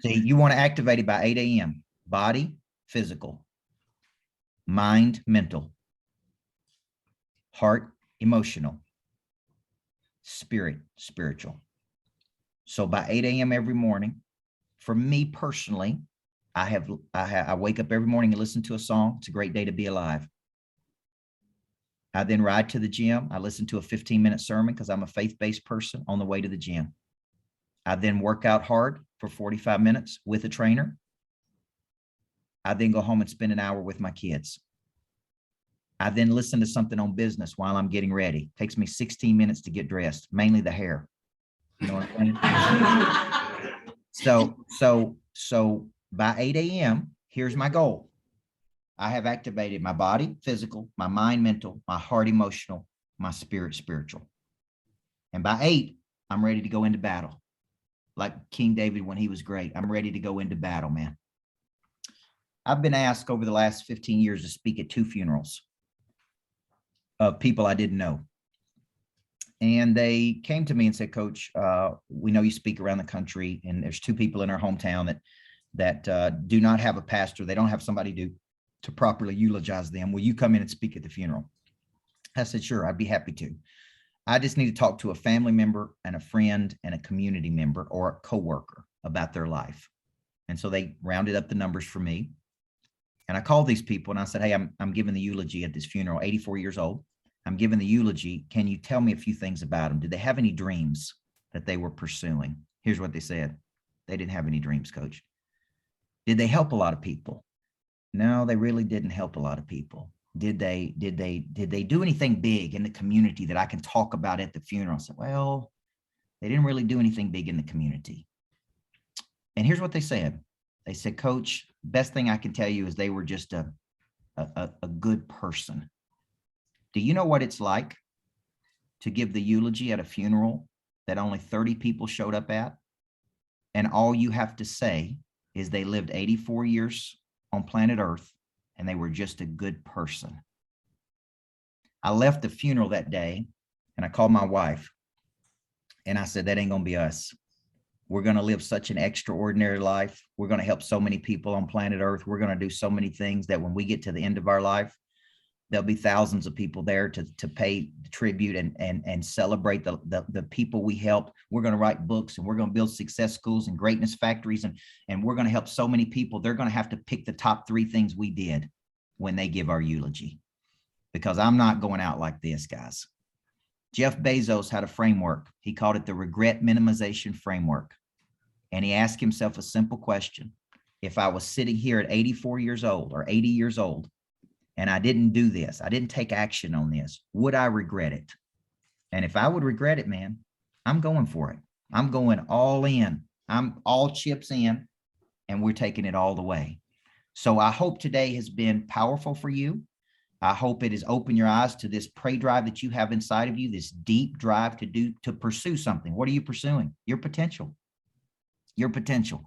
See, you want to activate it by 8 a.m. Body, physical, mind, mental, heart, emotional, spirit, spiritual. So by 8 a.m. every morning, for me personally, I wake up every morning and listen to a song. It's a great day to be alive. I then ride to the gym. I listen to a 15-minute sermon because I'm a faith-based person on the way to the gym. I then work out hard for 45 minutes with a trainer. I then go home and spend an hour with my kids. I then listen to something on business while I'm getting ready. It takes me 16 minutes to get dressed, mainly the hair. You know what I mean? So by 8 a.m., here's my goal. I have activated my body, physical, my mind, mental, my heart, emotional, my spirit, spiritual. And by 8, I'm ready to go into battle. Like King David when he was great. I'm ready to go into battle, man. I've been asked over the last 15 years to speak at 2 funerals of people I didn't know. And they came to me and said, Coach, we know you speak around the country, and there's 2 people in our hometown that do not have a pastor. They don't have somebody to properly eulogize them. Will you come in and speak at the funeral? I said, sure, I'd be happy to. I just need to talk to a family member and a friend and a community member or a coworker about their life. And so they rounded up the numbers for me. And I called these people and I said, hey, I'm giving the eulogy at this funeral, 84 years old. I'm giving the eulogy. Can you tell me a few things about them? Did they have any dreams that they were pursuing? Here's what they said. They didn't have any dreams, Coach. Did they help a lot of people? No, they really didn't help a lot of people. Did they do anything big in the community that I can talk about at the funeral? I said, well, they didn't really do anything big in the community. And here's what they said. They said, Coach, best thing I can tell you is they were just a good person. Do you know what it's like to give the eulogy at a funeral that only 30 people showed up at? And all you have to say is they lived 84 years on planet Earth and they were just a good person. I left the funeral that day and I called my wife and I said, that ain't gonna be us. We're going to live such an extraordinary life. We're going to help so many people on planet Earth. We're going to do so many things that when we get to the end of our life, there'll be thousands of people there to pay tribute and celebrate the people we helped. We're going to write books and we're going to build success schools and greatness factories. And we're going to help so many people. They're going to have to pick the top 3 things we did when they give our eulogy, because I'm not going out like this, guys. Jeff Bezos had a framework. He called it the regret minimization framework. And he asked himself a simple question. If I was sitting here at 84 years old or 80 years old, and I didn't do this, I didn't take action on this, would I regret it? And if I would regret it, man, I'm going for it. I'm going all in. I'm all chips in, and we're taking it all the way. So I hope today has been powerful for you. I hope it has opened your eyes to this prey drive that you have inside of you, this deep drive to pursue something. What are you pursuing? Your potential. Your potential.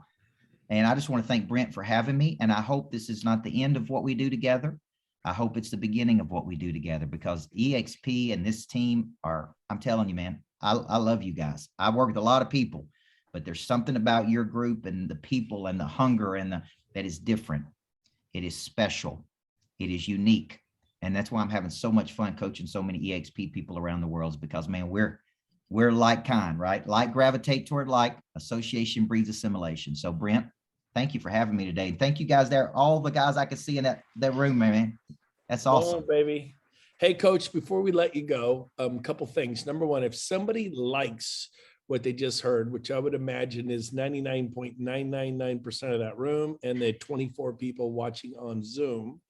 And I just want to thank Brent for having me. And I hope this is not the end of what we do together. I hope it's the beginning of what we do together, because EXP and this team are, I'm telling you, man, I love you guys. I work with a lot of people, but there's something about your group and the people and the hunger and that is different. It is special. It is unique. And that's why I'm having so much fun coaching so many EXP people around the world, is because, man, we're like kind, right? Like gravitate toward like, association breeds assimilation. So Brent, thank you for having me today. And thank you guys there, all the guys I could see in that room, man. That's awesome. Oh, baby. Hey, Coach, before we let you go, a couple things. Number one, if somebody likes what they just heard, which I would imagine is 99.999% of that room and the 24 people watching on Zoom,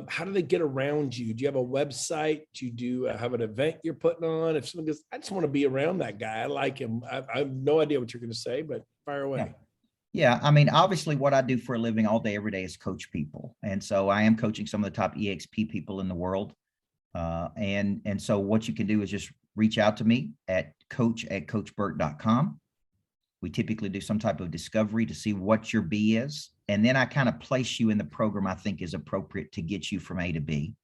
how do they get around you? Do you have a website? Do you have an event you're putting on? If someone goes, I just want to be around that guy, I like him. I have no idea what you're going to say, but fire away. Yeah, I mean, obviously what I do for a living all day, every day is coach people. And so I am coaching some of the top EXP people in the world. And so what you can do is just reach out to me at coach@coachburt.com. We typically do some type of discovery to see what your B is. And then I kind of place you in the program I think is appropriate to get you from A to B.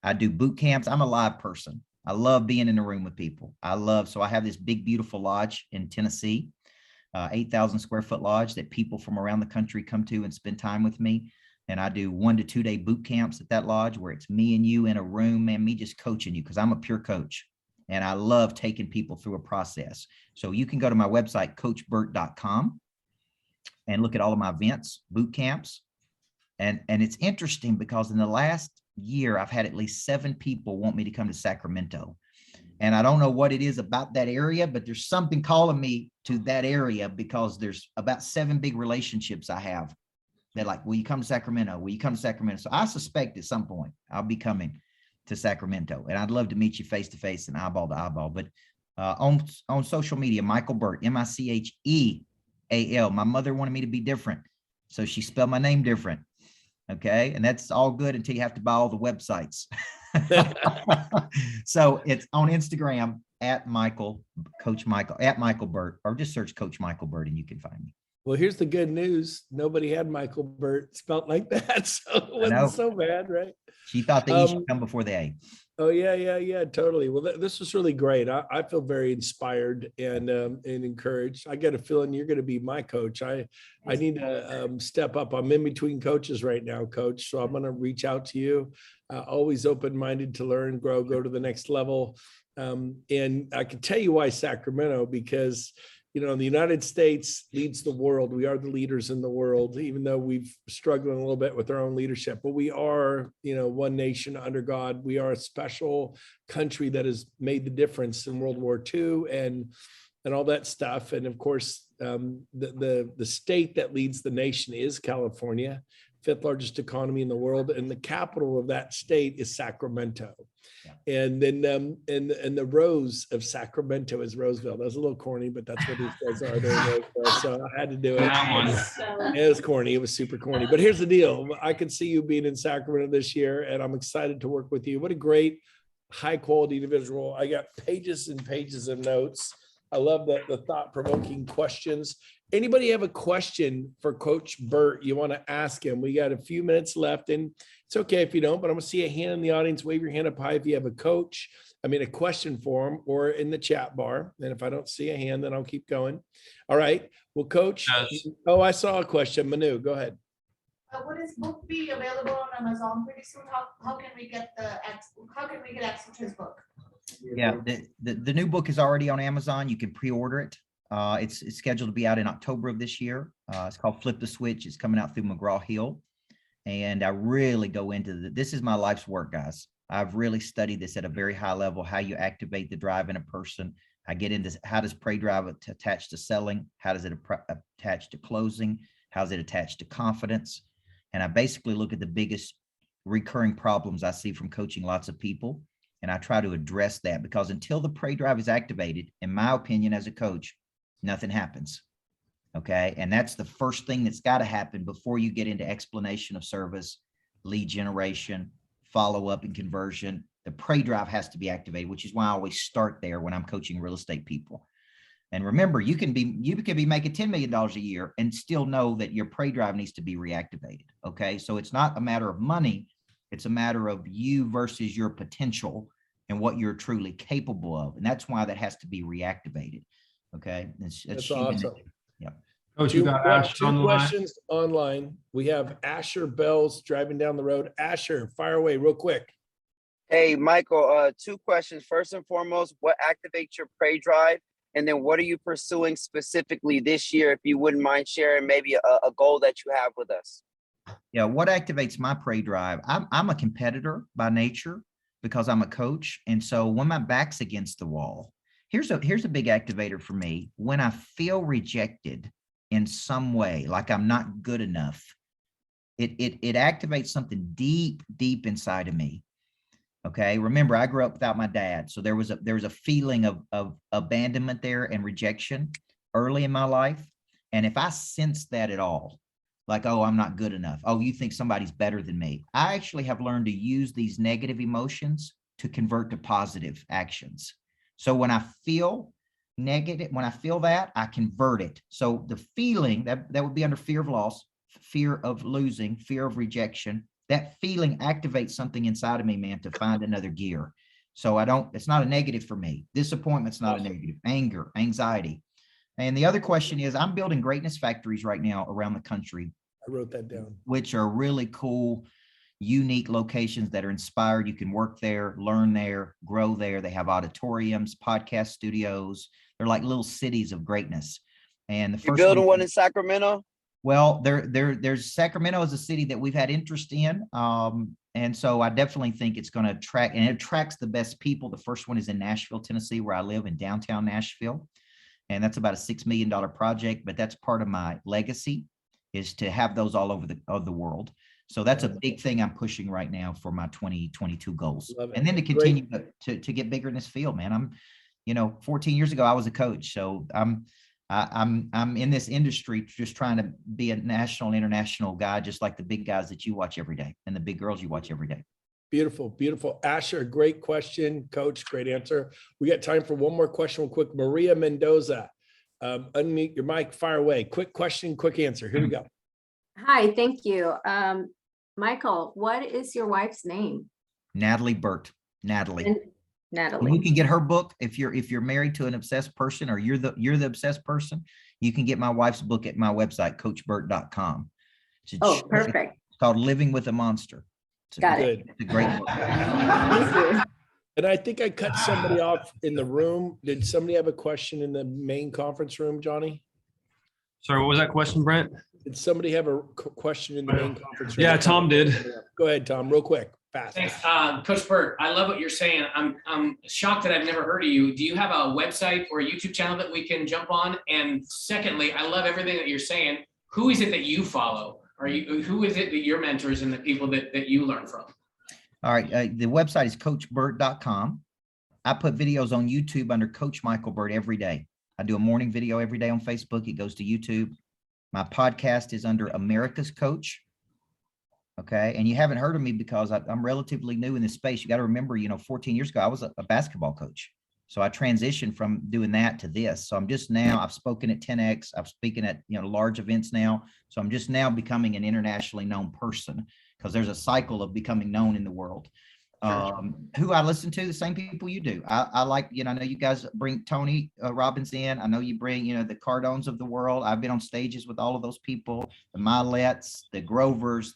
I do boot camps. I'm a live person. I love being in the room with people. So I have this big, beautiful lodge in Tennessee, 8,000 square foot lodge that people from around the country come to and spend time with me. And I do 1 to 2 day boot camps at that lodge where it's me and you in a room, man, me just coaching you because I'm a pure coach. And I love taking people through a process. So you can go to my website, coachburt.com, and look at all of my events, boot camps. And it's interesting because in the last year, I've had at least 7 people want me to come to Sacramento. And I don't know what it is about that area, but there's something calling me to that area because there's about 7 big relationships I have. They're like, will you come to Sacramento? Will you come to Sacramento? So I suspect at some point I'll be coming to Sacramento, and I'd love to meet you face to face and eyeball to eyeball. But on social media, Michael Burt, Micheal. My mother wanted me to be different, so she spelled my name different. Okay, and that's all good until you have to buy all the websites. So it's on Instagram at Coach Michael, at Michael Burt, or just search Coach Michael Burt and you can find me. Well, here's the good news. Nobody had Michael Burt spelled like that. So it wasn't so bad, right? She thought the E should come before the A. Oh, yeah, totally. Well, this was really great. I feel very inspired and encouraged. I get a feeling you're going to be my coach. I need to step up. I'm in between coaches right now, Coach. So I'm going to reach out to you. Always open-minded to learn, grow, go to the next level. And I can tell you why Sacramento, because the United States leads the world. We are the leaders in the world, even though we've struggled a little bit with our own leadership. But we are, one nation under God. We are a special country that has made the difference in World War II and all that stuff. And of course, the state that leads the nation is California, 5th largest economy in the world, and the capital of that state is Sacramento. Yeah. And then and the rose of Sacramento is Roseville. That's a little corny, but that's what these guys are. So I had to do it. It was corny. It was super corny. But here's the deal. I could see you being in Sacramento this year, and I'm excited to work with you. What a great, high quality individual. I got pages and pages of notes. I love the thought-provoking questions. Anybody have a question for Coach Burt you want to ask him? We got a few minutes left, and it's okay if you don't, but I'm going to see a hand in the audience. Wave your hand up high if you have a question for him, or in the chat bar. And if I don't see a hand, then I'll keep going. All right. Well, Coach. Yes. Oh, I saw a question. Manu, go ahead. Would his book be available on Amazon pretty soon? How can we get access to his book? Yeah, the new book is already on Amazon. You can pre-order it. It's scheduled to be out in October of this year. It's called Flip the Switch. It's coming out through McGraw-Hill. And I really go into this is my life's work, guys. I've really studied this at a very high level, how you activate the drive in a person. I get into how does Prey Drive attach to selling? How does it attach to closing? How's it attached to confidence? And I basically look at the biggest recurring problems I see from coaching lots of people. And I try to address that, because until the Prey Drive is activated, in my opinion, as a coach, nothing happens. Okay. And that's the first thing that's got to happen before you get into explanation of service, lead generation, follow-up and conversion. The Prey Drive has to be activated, which is why I always start there when I'm coaching real estate people. And remember, you can be making $10 million a year and still know that your Prey Drive needs to be reactivated. Okay. So it's not a matter of money. It's a matter of you versus your potential and what you're truly capable of. And that's why that has to be reactivated. Okay. That's awesome. Yeah. Coach, you got Asher two questions online. We have Asher Bells driving down the road. Asher, fire away real quick. Hey, Michael, 2 questions. First and foremost, what activates your Prey Drive? And then what are you pursuing specifically this year, if you wouldn't mind sharing maybe a goal that you have with us? Yeah, what activates my Prey Drive? I'm a competitor by nature. because I'm a coach. And so when my back's against the wall, here's a big activator for me. When I feel rejected in some way, like I'm not good enough, it activates something deep, deep inside of me. Okay. Remember, I grew up without my dad. So there was a feeling of abandonment there and rejection early in my life. And if I sense that at all, like, oh, I'm not good enough. Oh, you think somebody's better than me. I actually have learned to use these negative emotions to convert to positive actions. So when I feel negative, when I feel that, I convert it. So the feeling that would be under fear of loss, fear of losing, fear of rejection, that feeling activates something inside of me, man, to find another gear. So it's not a negative for me. Disappointment's not a negative. Anger, anxiety. And the other question is, I'm building greatness factories right now around the country. I wrote that down. Which are really cool, unique locations that are inspired. You can work there, learn there, grow there. They have auditoriums, podcast studios. They're like little cities of greatness. And the first You're building one in Sacramento? Well, there's Sacramento is a city that we've had interest in. And so I definitely think it's going to attract, and it attracts the best people. The first one is in Nashville, Tennessee, where I live, in downtown Nashville. And that's about a $6 million project, but that's part of my legacy, is to have those all over the world. So that's a big thing I'm pushing right now for my 2022 goals. And then to continue to get bigger in this field, man. I'm, 14 years ago, I was a coach. So I'm in this industry just trying to be a national and international guy, just like the big guys that you watch every day and the big girls you watch every day. Beautiful, beautiful. Asher, great question. Coach, great answer. We got time for one more question real quick. Maria Mendoza, unmute your mic, fire away. Quick question, quick answer. Here we go. Hi, thank you. Michael, what is your wife's name? Natalie Burt. Natalie. And Natalie. You can get her book if you're married to an obsessed person, or you're the obsessed person. You can get my wife's book at my website, coachburt.com. Perfect. It's called Living with a Monster. Got it. It's a great book. Thank you. And I think I cut somebody off in the room. Did somebody have a question in the main conference room, Johnny? Sorry, what was that question, Brent? Did somebody have a question in the main conference room? Yeah, Tom did. Go ahead, Tom, real quick, fast. Thanks. Coach Burt, I love what you're saying. I'm shocked that I've never heard of you. Do you have a website or a YouTube channel that we can jump on? And secondly, I love everything that you're saying. Who is it that you follow? Who is it that your mentors and the people that you learn from? All right. The website is coachburt.com. I put videos on YouTube under Coach Michael Burt every day. I do a morning video every day on Facebook. It goes to YouTube. My podcast is under America's Coach. Okay. And you haven't heard of me because I'm relatively new in this space. You got to remember, 14 years ago, I was a basketball coach. So I transitioned from doing that to this. So I've spoken at 10X. I'm speaking at, large events now. So I'm just now becoming an internationally known person, because there's a cycle of becoming known in the world. Who I listen to, the same people you do. I like, I know you guys bring Tony Robbins in. I know you bring, the Cardones of the world. I've been on stages with all of those people, the Milettes, the Grovers,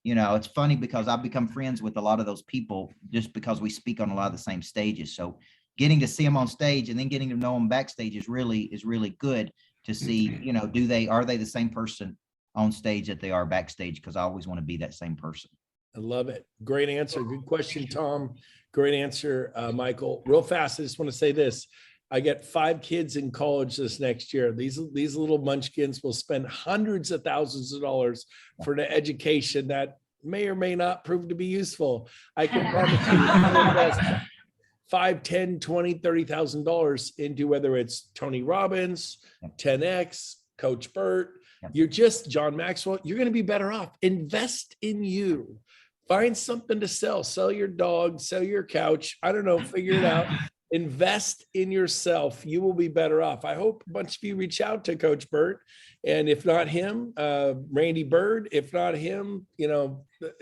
it's funny because I've become friends with a lot of those people just because we speak on a lot of the same stages. So getting to see them on stage and then getting to know them backstage is really good to see, are they the same person on stage that they are backstage? Because I always want to be that same person. I love it. Great answer. Good question, Tom. Great answer, Michael. Real fast, I just want to say this. I get 5 kids in college this next year. These little munchkins will spend hundreds of thousands of dollars for an education that may or may not prove to be useful. I can promise you invest $5, $10, $20, $30,000 into whether it's Tony Robbins, 10X, Coach Burt. You're just John Maxwell. You're going to be better off. Invest in you. Find something to sell your dog, sell your couch. I don't know, figure it out. Invest in yourself. You will be better off. I hope a bunch of you reach out to Coach Burt, and if not him, Randy Bird, if not him,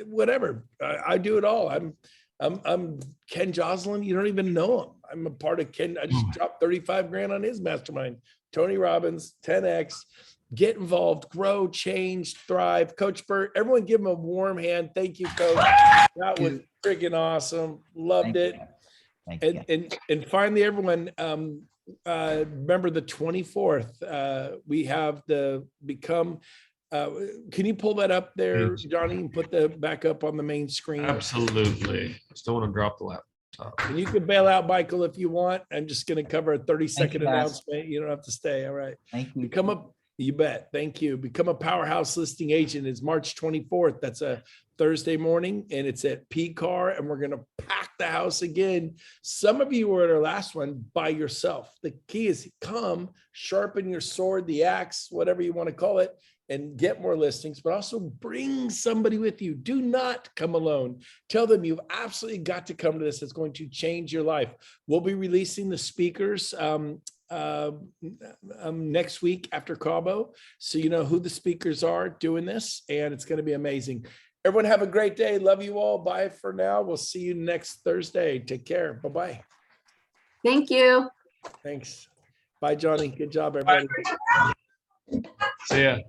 whatever. I do it all. I'm Ken Joslin. You don't even know him. I'm a part of Ken. I just dropped 35 grand on his mastermind. Tony Robbins, 10X. Get involved, grow, change, thrive. Coach Burt, everyone give him a warm hand. Thank you, Coach. That was freaking awesome. Loved it. And finally, everyone, remember the 24th, we have the Become Can you pull that up there, Yes. Johnny, and put the back up on the main screen? Absolutely. Still want to drop the laptop. And you can bail out, Michael, if you want. I'm just going to cover a 30-second you, guys. announcement. You don't have to stay. All right. Thank you. You bet. Thank you. Become a powerhouse listing agent. It's March 24th. That's a Thursday morning, and it's at P-Car, and we're going to pack the house again. Some of you were at our last one by yourself. The key is come, sharpen your sword, the axe, whatever you want to call it, and get more listings, but also bring somebody with you. Do not come alone. Tell them you've absolutely got to come to this. It's going to change your life. We'll be releasing the speakers next week after Cabo. So you know who the speakers are doing this, and it's going to be amazing. Everyone have a great day. Love you all. Bye for now. We'll see you next Thursday. Take care. Bye-bye. Thank you. Thanks. Bye, Johnny. Good job, everybody. See ya.